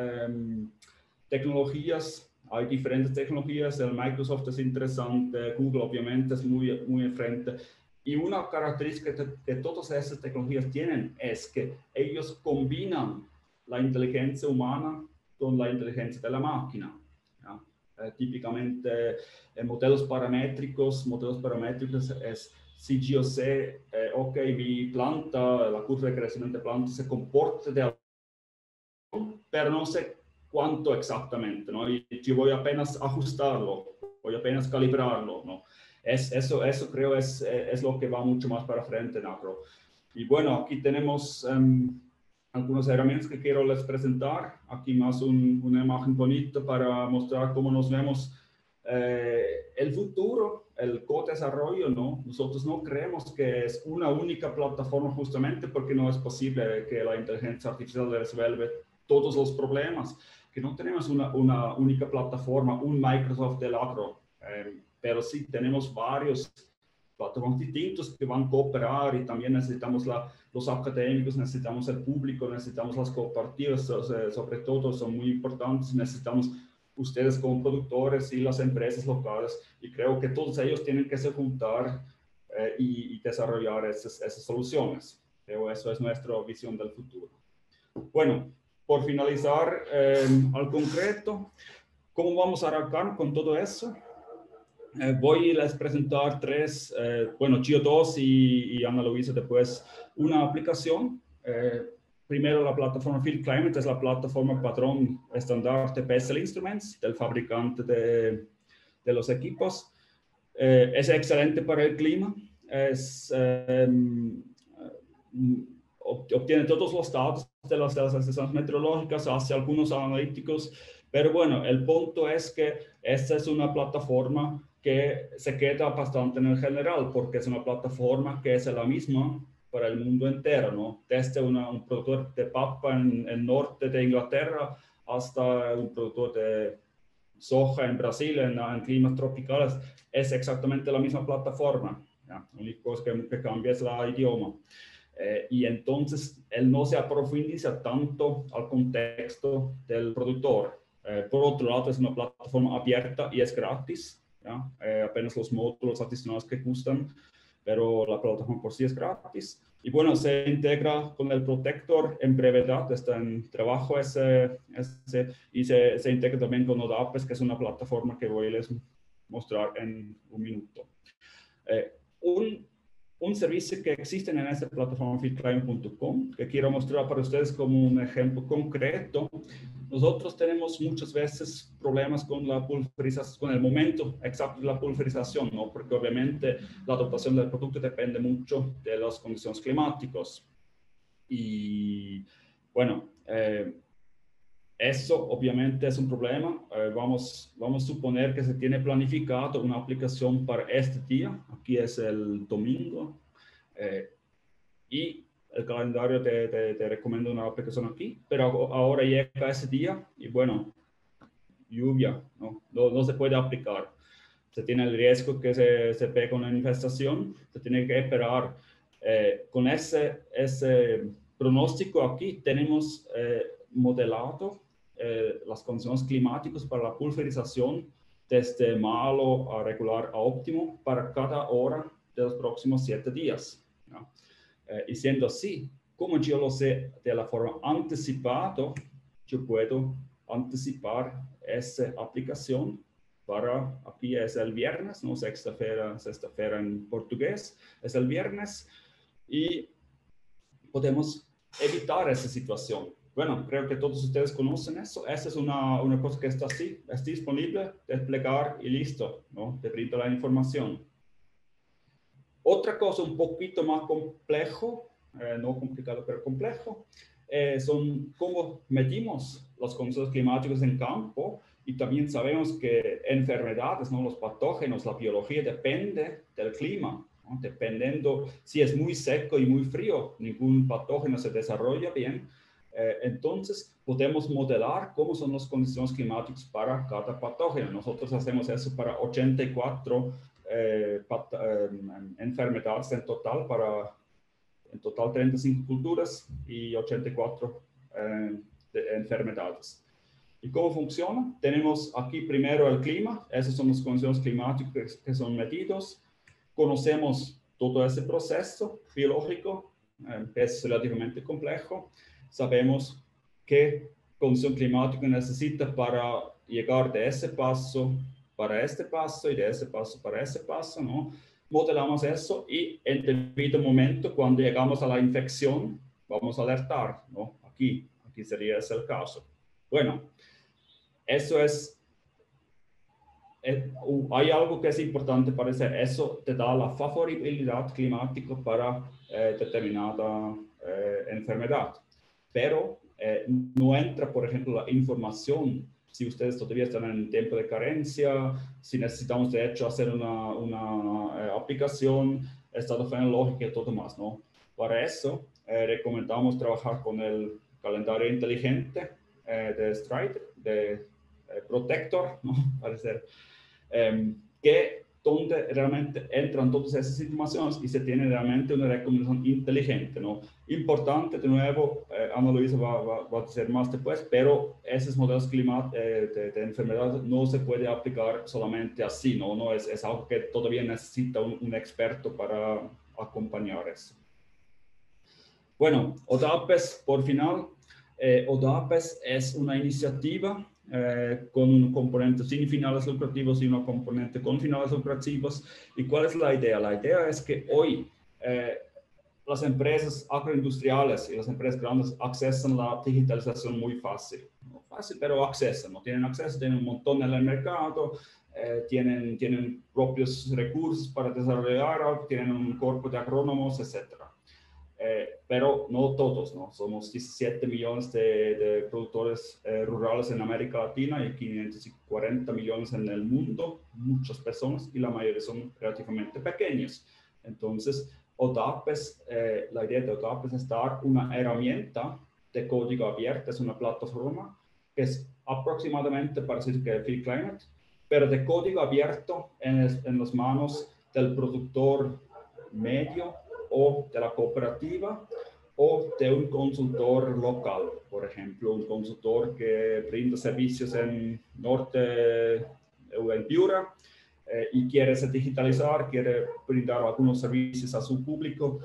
tecnologías. Hay diferentes tecnologías, el Microsoft es interesante, Google obviamente es muy, muy enfrente. Y una característica que todas esas tecnologías tienen es que ellos combinan la inteligencia humana con la inteligencia de la máquina. ¿Ya? Típicamente modelos paramétricos es si yo sé, ok, mi planta, la curva de crecimiento de planta se comporta de algo, pero no sé cuánto exactamente, ¿no? Y yo voy apenas a ajustarlo, voy apenas a calibrarlo, ¿no? Eso creo es lo que va mucho más para frente en agro. Y bueno, aquí tenemos algunas herramientas que quiero les presentar. Aquí más una imagen bonita para mostrar cómo nos vemos el futuro, el co-desarrollo, ¿no? Nosotros no creemos que es una única plataforma justamente porque no es posible que la inteligencia artificial resuelva todos los problemas, que no tenemos una única plataforma, un Microsoft del agro, pero sí tenemos varios plataformas distintos que van a cooperar y también necesitamos los académicos, necesitamos el público, necesitamos las cooperativas, sobre todo son muy importantes, necesitamos ustedes como productores y las empresas locales, y creo que todos ellos tienen que se juntar y desarrollar esas soluciones. Creo que eso es nuestra visión del futuro. Bueno, por finalizar al concreto, ¿cómo vamos a arrancar con todo eso? Voy a les presentar tres, bueno, Gio 2 y Ana Luisa después, una aplicación. Primero la plataforma Field Climate, es la plataforma patrón estándar de Bessel Instruments, del fabricante de los equipos. Es excelente para el clima, obtiene todos los datos de las estaciones meteorológicas, hace algunos analíticos, pero bueno, el punto es que esta es una plataforma que se queda bastante en el general, porque es una plataforma que es la misma para el mundo entero, ¿no? Desde un productor de papa en el norte de Inglaterra hasta un productor de soja en Brasil, en climas tropicales, es exactamente la misma plataforma. ¿Ya? La única cosa que cambia es el idioma. Y entonces él no se profundiza tanto al contexto del productor. Por otro lado, es una plataforma abierta y es gratis, ¿ya? Apenas los módulos adicionales que gustan. pero la plataforma por sí es gratis. Y bueno, se integra con el Protector en brevedad, está en trabajo y se integra también con Odapes, que es una plataforma que voy a les mostrar en un minuto. Un servicio que existe en esta plataforma feedclimate.com, que quiero mostrar para ustedes como un ejemplo concreto. Nosotros tenemos muchas veces problemas con la pulverización, con el momento exacto de la pulverización, ¿no? Porque obviamente la adaptación del producto depende mucho de las condiciones climáticas. Y bueno, eso obviamente es un problema. Vamos a suponer que se tiene planificado una aplicación para este día. Aquí es el domingo. Y el calendario te recomienda una aplicación aquí. Pero ahora llega ese día y bueno, lluvia, no se puede aplicar. Se tiene el riesgo que se pegue una infestación. Se tiene que esperar. Con ese pronóstico aquí tenemos modelado las condiciones climáticas para la pulverización desde malo a regular a óptimo para cada hora de los próximos 7 días. ¿No? Y siendo así, como yo lo sé de la forma anticipada, yo puedo anticipar esa aplicación para, aquí es el viernes, ¿no? Sexta-feira en portugués, es el viernes, y podemos evitar esa situación. Bueno, creo que todos ustedes conocen eso. Esa es una cosa que está así, es disponible, desplegar y listo, ¿no? Te brinda la información. Otra cosa un poquito más complejo, no complicado, pero complejo, son cómo medimos las condiciones climáticas en campo, y también sabemos que enfermedades, ¿no? Los patógenos, la biología depende del clima, ¿no? Dependiendo si es muy seco y muy frío, ningún patógeno se desarrolla bien. Entonces podemos modelar cómo son las condiciones climáticas para cada patógeno. Nosotros hacemos eso para 84 enfermedades en total, en total 35 culturas y 84 enfermedades. ¿Y cómo funciona? Tenemos aquí primero el clima, esas son las condiciones climáticas que son medidos. Conocemos todo ese proceso biológico, es relativamente complejo. Sabemos qué condición climática necesita para llegar de ese paso para este paso y de ese paso para ese paso, ¿no? Modelamos eso y en debido momento, cuando llegamos a la infección, vamos a alertar, ¿no? Aquí sería ese el caso. Bueno, eso es, hay algo que es importante para hacer, eso te da la favorabilidad climática para determinada enfermedad, pero no entra, por ejemplo, la información si ustedes todavía están en tiempo de carencia, si necesitamos de hecho hacer una aplicación, estado fenológico y todo más, ¿no? Para eso recomendamos trabajar con el calendario inteligente de Stride, de Protector, ¿no? Parecer, que donde realmente entran todas esas informaciones y se tiene realmente una recomendación inteligente, ¿no? Importante, de nuevo, Ana Luisa va a decir más después, pero esos modelos de enfermedades no se puede aplicar solamente así, ¿no? No es algo que todavía necesita un experto para acompañar eso. Bueno, ODAPES, por final. ODAPES es una iniciativa con un componente sin finales lucrativos y una componente con finales lucrativos. ¿Y cuál es la idea? La idea es que hoy las empresas agroindustriales y las empresas grandes accesan la digitalización muy fácil. No fácil, pero accesan. No tienen acceso, tienen un montón en el mercado, tienen propios recursos para desarrollar, tienen un cuerpo de agrónomos, etc. Pero no todos, ¿no? Somos 17 millones de productores rurales en América Latina y 540 millones en el mundo, muchas personas, y la mayoría son relativamente pequeños. Entonces, ODAPES, la idea de ODAPES es dar una herramienta de código abierto, es una plataforma que es aproximadamente parecido que feedclimate, pero de código abierto en las manos del productor medio o de la cooperativa o de un consultor local, por ejemplo, un consultor que brinda servicios en norte o en Piura y quiere se digitalizar, quiere brindar algunos servicios a su público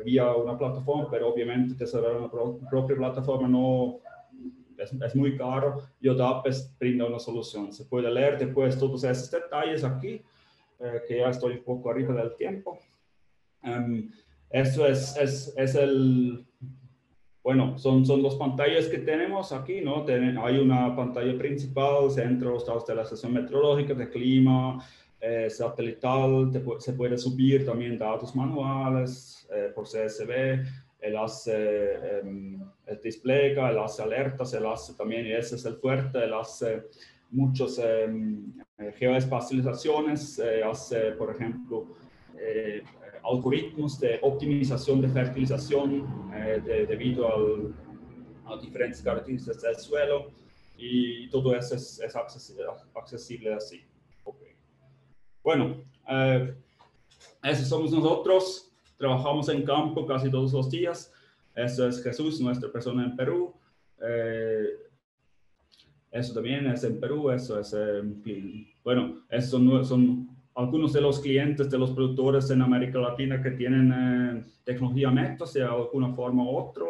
vía una plataforma, pero obviamente desarrollar una propia plataforma no es muy caro. YODAP brinda una solución. Se puede leer después todos esos detalles aquí, que ya estoy un poco arriba del tiempo. Eso es el... Bueno, son dos pantallas que tenemos aquí, ¿no? Hay una pantalla principal, centro, estados de la estación meteorológica, de clima, satelital, se puede subir también datos manuales por CSV, él hace, él despliega, él hace alertas, él hace también, y ese es el fuerte, él hace muchos geoespacializaciones, hace, por ejemplo, algoritmos de optimización de fertilización debido a diferentes características del suelo, y todo eso es accesible así. Okay. Bueno, esos somos nosotros, trabajamos en campo casi todos los días. Eso es Jesús, nuestra persona en Perú. Eso también es en Perú, eso es, bueno, esos son algunos de los clientes de los productores en América Latina que tienen tecnología Metos de alguna forma u otra.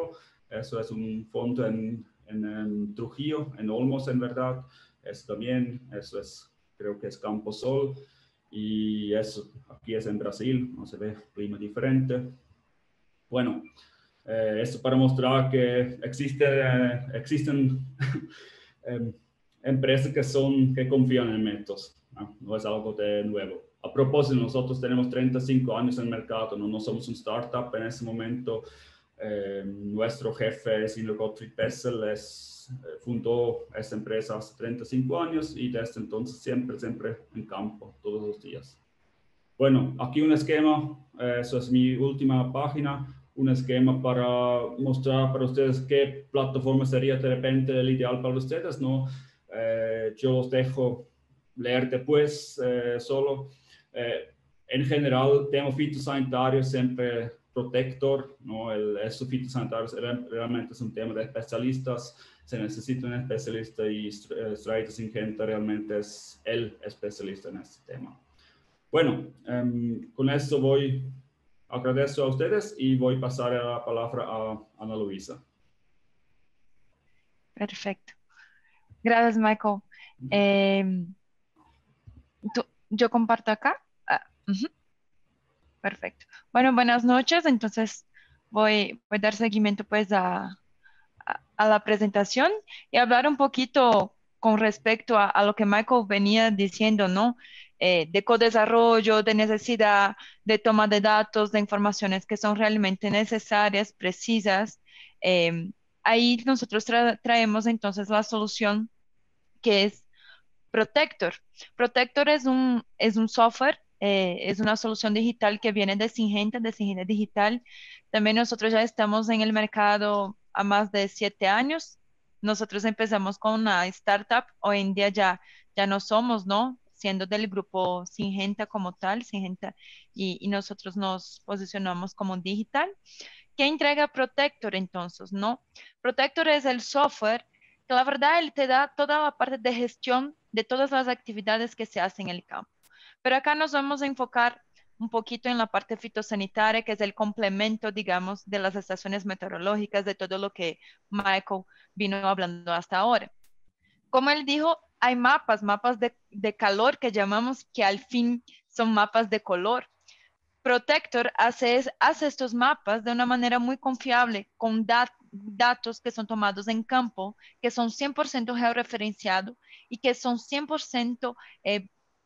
Eso es un fondo en Trujillo, en Olmos en verdad. Eso también, eso es, creo que es Campo Sol. Y eso aquí es en Brasil, no se ve clima diferente. Bueno, esto para mostrar que existen empresas que confían en Metos, no es algo de nuevo. A propósito, nosotros tenemos 35 años en el mercado, no somos un startup en ese momento. Nuestro jefe, Senior Gottfried Bessel, fundó esta empresa hace 35 años y desde entonces siempre en campo, todos los días. Bueno, aquí un esquema, eso es mi última página, un esquema para mostrar para ustedes qué plataforma sería de repente el ideal para ustedes, ¿no? Yo los dejo leer después solo. En general, tema fitosanitario siempre Protector, ¿no? Estos fitosanitarios realmente es un tema de especialistas, se necesita un especialista y Stryker Syngenta realmente es el especialista en este tema. Bueno, con esto agradezco a ustedes y voy a pasar la palabra a Ana Luisa. Perfecto. Gracias, Michael. Yo comparto acá. Perfecto. Bueno, buenas noches. Entonces voy a dar seguimiento pues a la presentación y hablar un poquito con respecto a lo que Michael venía diciendo, ¿no? De codesarrollo, de necesidad, de toma de datos, de informaciones que son realmente necesarias, precisas. Ahí nosotros traemos entonces la solución que es Protector. Protector es un software, es una solución digital que viene de Syngenta Digital. También nosotros ya estamos en el mercado a más de 7 años. Nosotros empezamos con una startup, hoy en día ya no somos, ¿no? Siendo del grupo Syngenta como tal, Syngenta, y nosotros nos posicionamos como digital. ¿Qué entrega Protector entonces, no? Protector es el software que la verdad él te da toda la parte de gestión de todas las actividades que se hacen en el campo. Pero acá nos vamos a enfocar un poquito en la parte fitosanitaria, que es el complemento, digamos, de las estaciones meteorológicas, de todo lo que Michael vino hablando hasta ahora. Como él dijo, hay mapas de calor que llamamos que al fin son mapas de color. Protector hace estos mapas de una manera muy confiable, con datos que son tomados en campo, que son 100% georreferenciados y que son 100%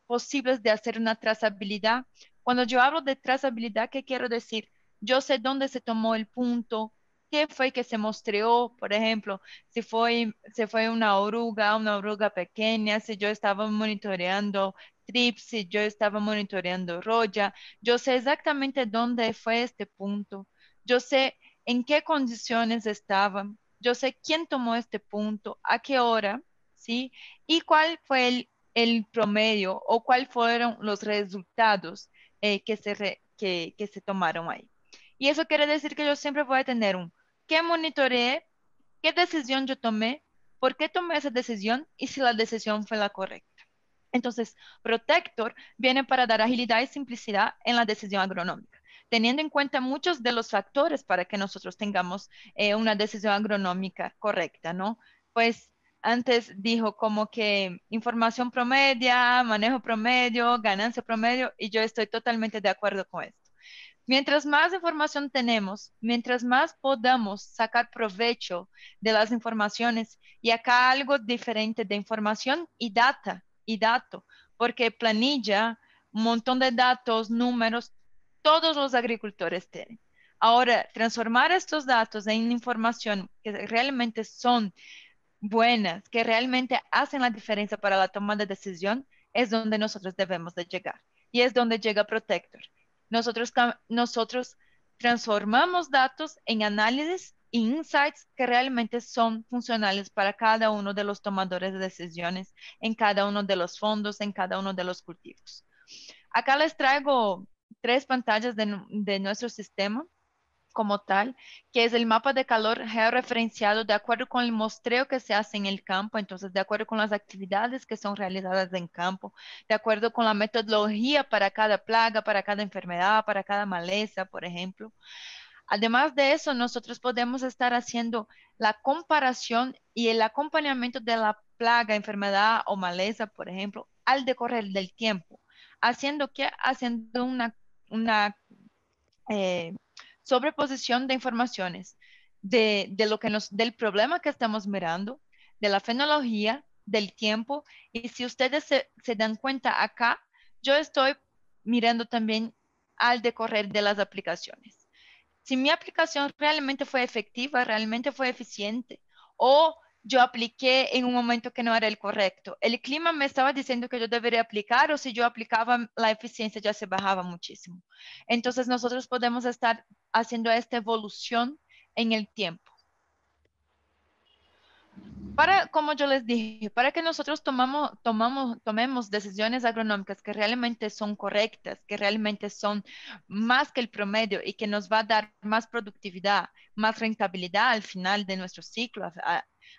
posibles de hacer una trazabilidad. Cuando yo hablo de trazabilidad, ¿qué quiero decir? Yo sé dónde se tomó el punto, qué fue que se mostró, por ejemplo, si fue una oruga pequeña, si yo estaba monitoreando trips, si yo estaba monitoreando roya. Yo sé exactamente dónde fue este punto. Yo sé en qué condiciones estaban. Yo sé quién tomó este punto, a qué hora, ¿sí? Y cuál fue el promedio o cuáles fueron los resultados que se tomaron ahí. Y eso quiere decir que yo siempre voy a tener qué monitoreé, qué decisión yo tomé, por qué tomé esa decisión y si la decisión fue la correcta. Entonces, Protector viene para dar agilidad y simplicidad en la decisión agronómica, teniendo en cuenta muchos de los factores para que nosotros tengamos una decisión agronómica correcta, ¿no? Pues antes dijo como que información promedia, manejo promedio, ganancia promedio, y yo estoy totalmente de acuerdo con esto. Mientras más información tenemos, mientras más podamos sacar provecho de las informaciones, y acá algo diferente de información y dato, porque planilla, un montón de datos, números, todos los agricultores tienen. Ahora, transformar estos datos en información que realmente son buenas, que realmente hacen la diferencia para la toma de decisión, es donde nosotros debemos de llegar. Y es donde llega Protector. Nosotros transformamos datos en análisis e insights que realmente son funcionales para cada uno de los tomadores de decisiones, en cada uno de los fondos, en cada uno de los cultivos. Acá les traigo 3 pantallas de nuestro sistema como tal, que es el mapa de calor georreferenciado de acuerdo con el muestreo que se hace en el campo, entonces de acuerdo con las actividades que son realizadas en campo, de acuerdo con la metodología para cada plaga, para cada enfermedad, para cada maleza, por ejemplo. Además de eso, nosotros podemos estar haciendo la comparación y el acompañamiento de la plaga, enfermedad o maleza, por ejemplo, al decorrer del tiempo, haciendo que haciendo una eh, sobreposición de informaciones de lo que del problema que estamos mirando, de la fenología, del tiempo. Y si ustedes se dan cuenta acá, yo estoy mirando también al decorrer de las aplicaciones. Si mi aplicación realmente fue efectiva, realmente fue eficiente, o yo apliqué en un momento que no era el correcto. El clima me estaba diciendo que yo debería aplicar, o si yo aplicaba, la eficiencia ya se bajaba muchísimo. Entonces nosotros podemos estar haciendo esta evolución en el tiempo. Para, como yo les dije, para que nosotros tomemos decisiones agronómicas que realmente son correctas, que realmente son más que el promedio y que nos va a dar más productividad, más rentabilidad al final de nuestro ciclo,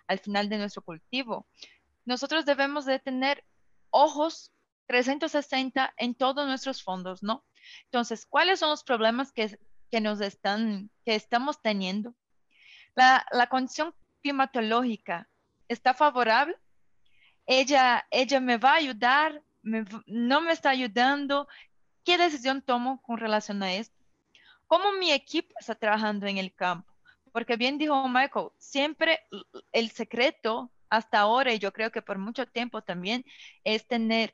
al final de nuestro cultivo, nosotros debemos de tener ojos 360 en todos nuestros fondos, ¿no? Entonces, ¿cuáles son los problemas que estamos teniendo? La condición climatológica está favorable, ella me va a ayudar, no me está ayudando. ¿Qué decisión tomo con relación a esto? ¿Cómo mi equipo está trabajando en el campo? Porque bien dijo Michael, siempre el secreto hasta ahora, y yo creo que por mucho tiempo también, es tener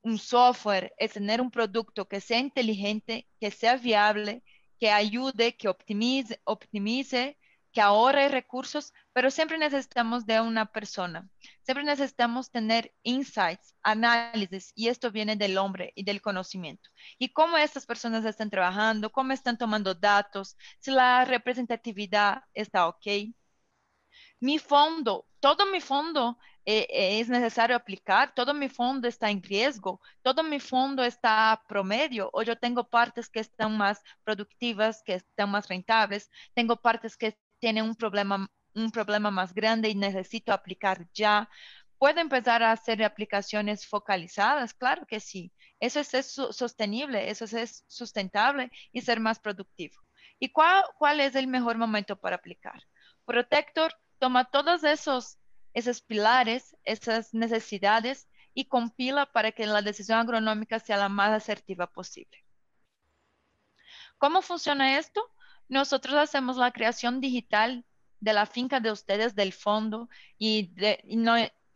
un software, es tener un producto que sea inteligente, que sea viable, que ayude, que optimice, que ahorre recursos, pero siempre necesitamos de una persona. Siempre necesitamos tener insights, análisis, y esto viene del hombre y del conocimiento. Y cómo estas personas están trabajando, cómo están tomando datos, si la representatividad está ok. Mi fondo, todo mi fondo es necesario aplicar, todo mi fondo está en riesgo, todo mi fondo está a promedio, o yo tengo partes que están más productivas, que están más rentables, tengo partes que tienen un problema más grande y necesito aplicar ya. ¿Puedo empezar a hacer aplicaciones focalizadas? Claro que sí. Eso es ser sostenible, eso es ser sustentable y ser más productivo. ¿Y cuál es el mejor momento para aplicar? Protector toma todos esos pilares, esas necesidades y compila para que la decisión agronómica sea la más asertiva posible. ¿Cómo funciona esto? Nosotros hacemos la creación digital de la finca de ustedes, del fondo, y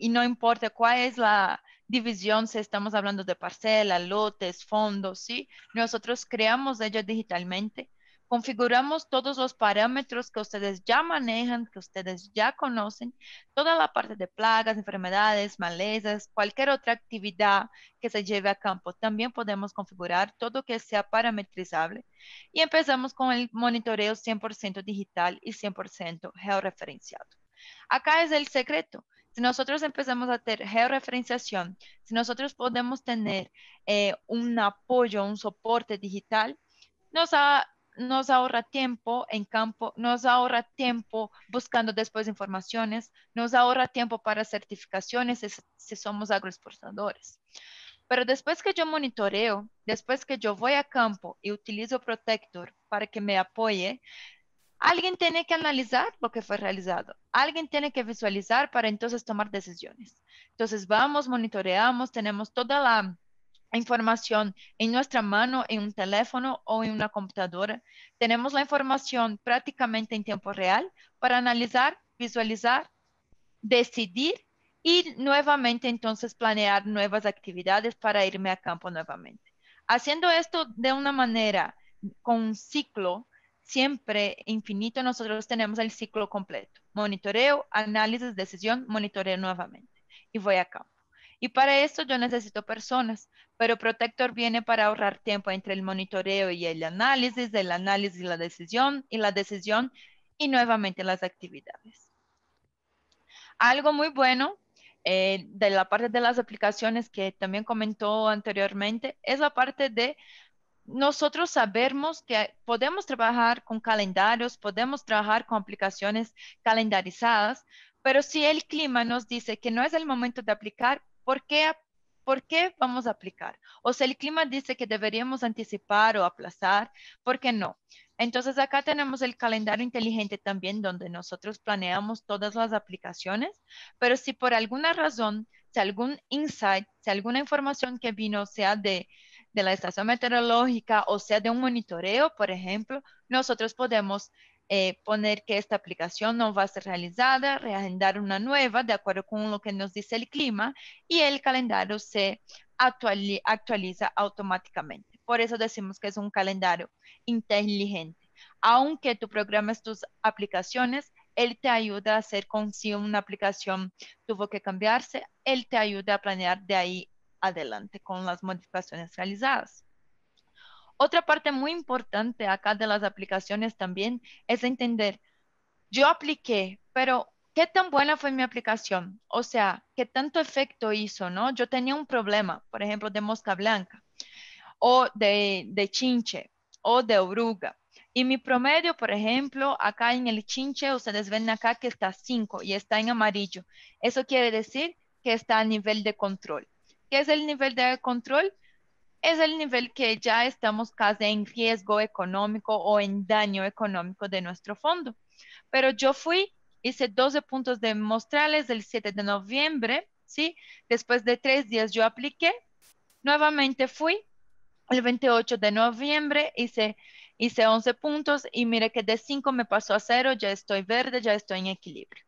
no importa cuál es la división, si estamos hablando de parcela, lotes, fondos, ¿sí? Nosotros creamos ello digitalmente. Configuramos todos los parámetros que ustedes ya manejan, que ustedes ya conocen, toda la parte de plagas, enfermedades, malezas, cualquier otra actividad que se lleve a campo. También podemos configurar todo que sea parametrizable y empezamos con el monitoreo 100% digital y 100% georreferenciado. Acá es el secreto. Si nosotros empezamos a hacer georreferenciación, si nosotros podemos tener un apoyo, un soporte digital, nos ahorra tiempo en campo, nos ahorra tiempo buscando después informaciones, nos ahorra tiempo para certificaciones si somos agroexportadores. Pero después que yo monitoreo, después que yo voy a campo y utilizo Protector para que me apoye, alguien tiene que analizar lo que fue realizado. Alguien tiene que visualizar para entonces tomar decisiones. Entonces vamos, monitoreamos, tenemos toda la información en nuestra mano, en un teléfono o en una computadora. Tenemos la información prácticamente en tiempo real para analizar, visualizar, decidir y nuevamente entonces planear nuevas actividades para irme a campo nuevamente. Haciendo esto de una manera con un ciclo siempre infinito, nosotros tenemos el ciclo completo. Monitoreo, análisis, decisión, monitoreo nuevamente y voy a campo. Y para esto yo necesito personas, pero Protector viene para ahorrar tiempo entre el monitoreo y el análisis y la decisión y nuevamente las actividades. Algo muy bueno de la parte de las aplicaciones que también comentó anteriormente es la parte de nosotros sabemos que podemos trabajar con calendarios, podemos trabajar con aplicaciones calendarizadas, pero si el clima nos dice que no es el momento de aplicar, ¿por qué vamos a aplicar? O si el clima dice que deberíamos anticipar o aplazar, ¿por qué no? Entonces acá tenemos el calendario inteligente también donde nosotros planeamos todas las aplicaciones, pero si por alguna razón, si algún insight, si alguna información que vino, sea de la estación meteorológica o sea de un monitoreo, por ejemplo, nosotros podemos poner que esta aplicación no va a ser realizada, reagendar una nueva de acuerdo con lo que nos dice el clima y el calendario se actualiza automáticamente. Por eso decimos que es un calendario inteligente. Aunque tú programes tus aplicaciones, él te ayuda a hacer con si una aplicación tuvo que cambiarse, él te ayuda a planear de ahí adelante con las modificaciones realizadas. Otra parte muy importante acá de las aplicaciones también es entender, yo apliqué, pero ¿qué tan buena fue mi aplicación? O sea, ¿qué tanto efecto hizo, no? Yo tenía un problema, por ejemplo, de mosca blanca o de chinche o de oruga. Y mi promedio, por ejemplo, acá en el chinche, ustedes ven acá que está 5 y está en amarillo. Eso quiere decir que está a nivel de control. ¿Qué es el nivel de control? Es el nivel que ya estamos casi en riesgo económico o en daño económico de nuestro fondo. Pero yo fui, hice 12 puntos de mostrales el 7 de noviembre, ¿sí? Después de 3 días yo apliqué, nuevamente fui, el 28 de noviembre hice 11 puntos y mire que de 5 me pasó a 0, ya estoy verde, ya estoy en equilibrio.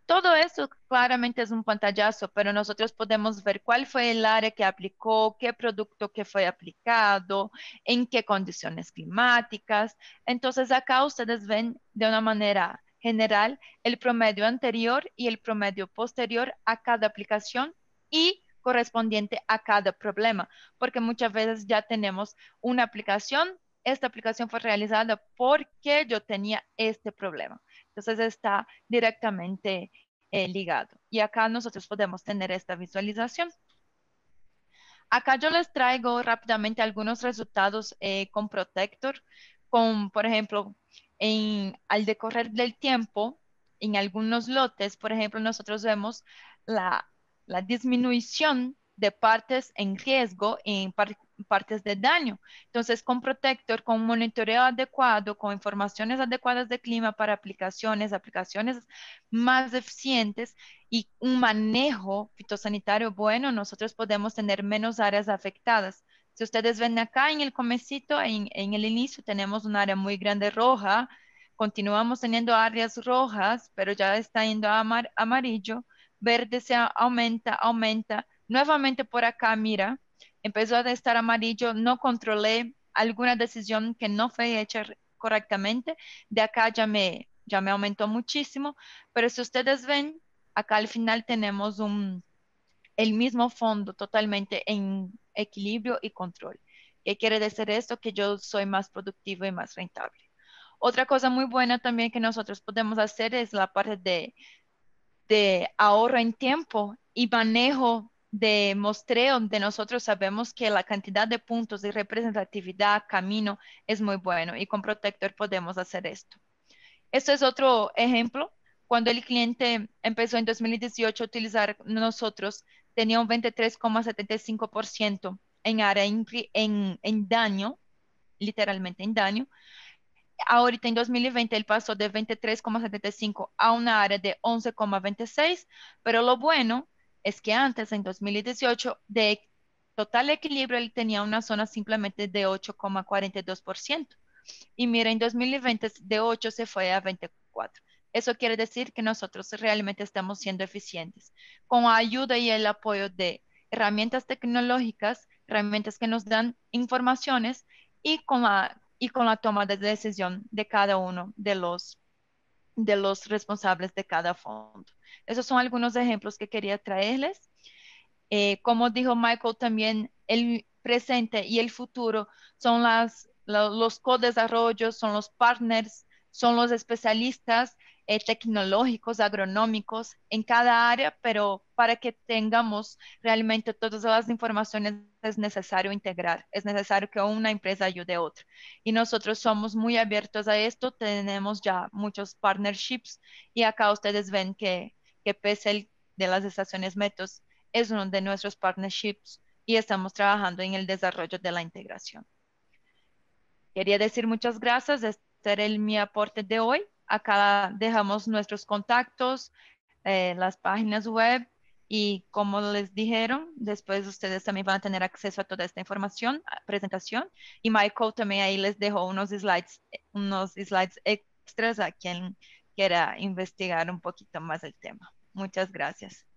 Todo eso claramente es un pantallazo, pero nosotros podemos ver cuál fue el área que aplicó, qué producto que fue aplicado, en qué condiciones climáticas. Entonces acá ustedes ven de una manera general el promedio anterior y el promedio posterior a cada aplicación y correspondiente a cada problema, porque muchas veces ya tenemos una aplicación. Esta aplicación fue realizada porque yo tenía este problema. Entonces está directamente ligado. Y acá nosotros podemos tener esta visualización. Acá yo les traigo rápidamente algunos resultados con Protector, con, por ejemplo, al decorrer del tiempo, en algunos lotes, por ejemplo, nosotros vemos la, la disminución de partes en riesgo en partes de daño. Entonces, con Protector, con monitoreo adecuado, con informaciones adecuadas de clima para aplicaciones más eficientes, y un manejo fitosanitario bueno, nosotros podemos tener menos áreas afectadas. Si ustedes ven acá en el comecito, en el inicio, tenemos un área muy grande roja, continuamos teniendo áreas rojas, pero ya está yendo a amarillo, verde se aumenta. Nuevamente por acá, mira, empezó a estar amarillo, no controlé alguna decisión que no fue hecha correctamente, de acá ya me aumentó muchísimo, pero si ustedes ven, acá al final tenemos el mismo fondo totalmente en equilibrio y control. ¿Qué quiere decir esto? Que yo soy más productivo y más rentable. Otra cosa muy buena también que nosotros podemos hacer es la parte de ahorro en tiempo y manejo de muestreo de nosotros sabemos que la cantidad de puntos de representatividad, camino, es muy bueno y con Protector podemos hacer esto. Esto es otro ejemplo. Cuando el cliente empezó en 2018 a utilizar nosotros, tenía un 23,75% en área en daño, literalmente en daño. Ahorita en 2020 él pasó de 23,75 a una área de 11,26, pero lo bueno es que antes, en 2018, de total equilibrio, él tenía una zona simplemente de 8,42%. Y mira, en 2020 de 8 se fue a 24. Eso quiere decir que nosotros realmente estamos siendo eficientes. Con la ayuda y el apoyo de herramientas tecnológicas, herramientas que nos dan informaciones y con la toma de decisión de cada uno de los responsables de cada fondo. Esos son algunos ejemplos que quería traerles. Como dijo Michael, también el presente y el futuro son los co-desarrollos, son los partners, son los especialistas tecnológicos, agronómicos en cada área, pero para que tengamos realmente todas las informaciones es necesario integrar, es necesario que una empresa ayude a otra. Y nosotros somos muy abiertos a esto, tenemos ya muchos partnerships y acá ustedes ven que pese de las estaciones métodos es uno de nuestros partnerships y estamos trabajando en el desarrollo de la integración. Quería decir muchas gracias. Este era mi aporte de hoy. Acá dejamos nuestros contactos, las páginas web y como les dijeron, después ustedes también van a tener acceso a toda esta información, presentación. Y Michael también ahí les dejó unos slides extras a quien quiera investigar un poquito más el tema. Muchas gracias.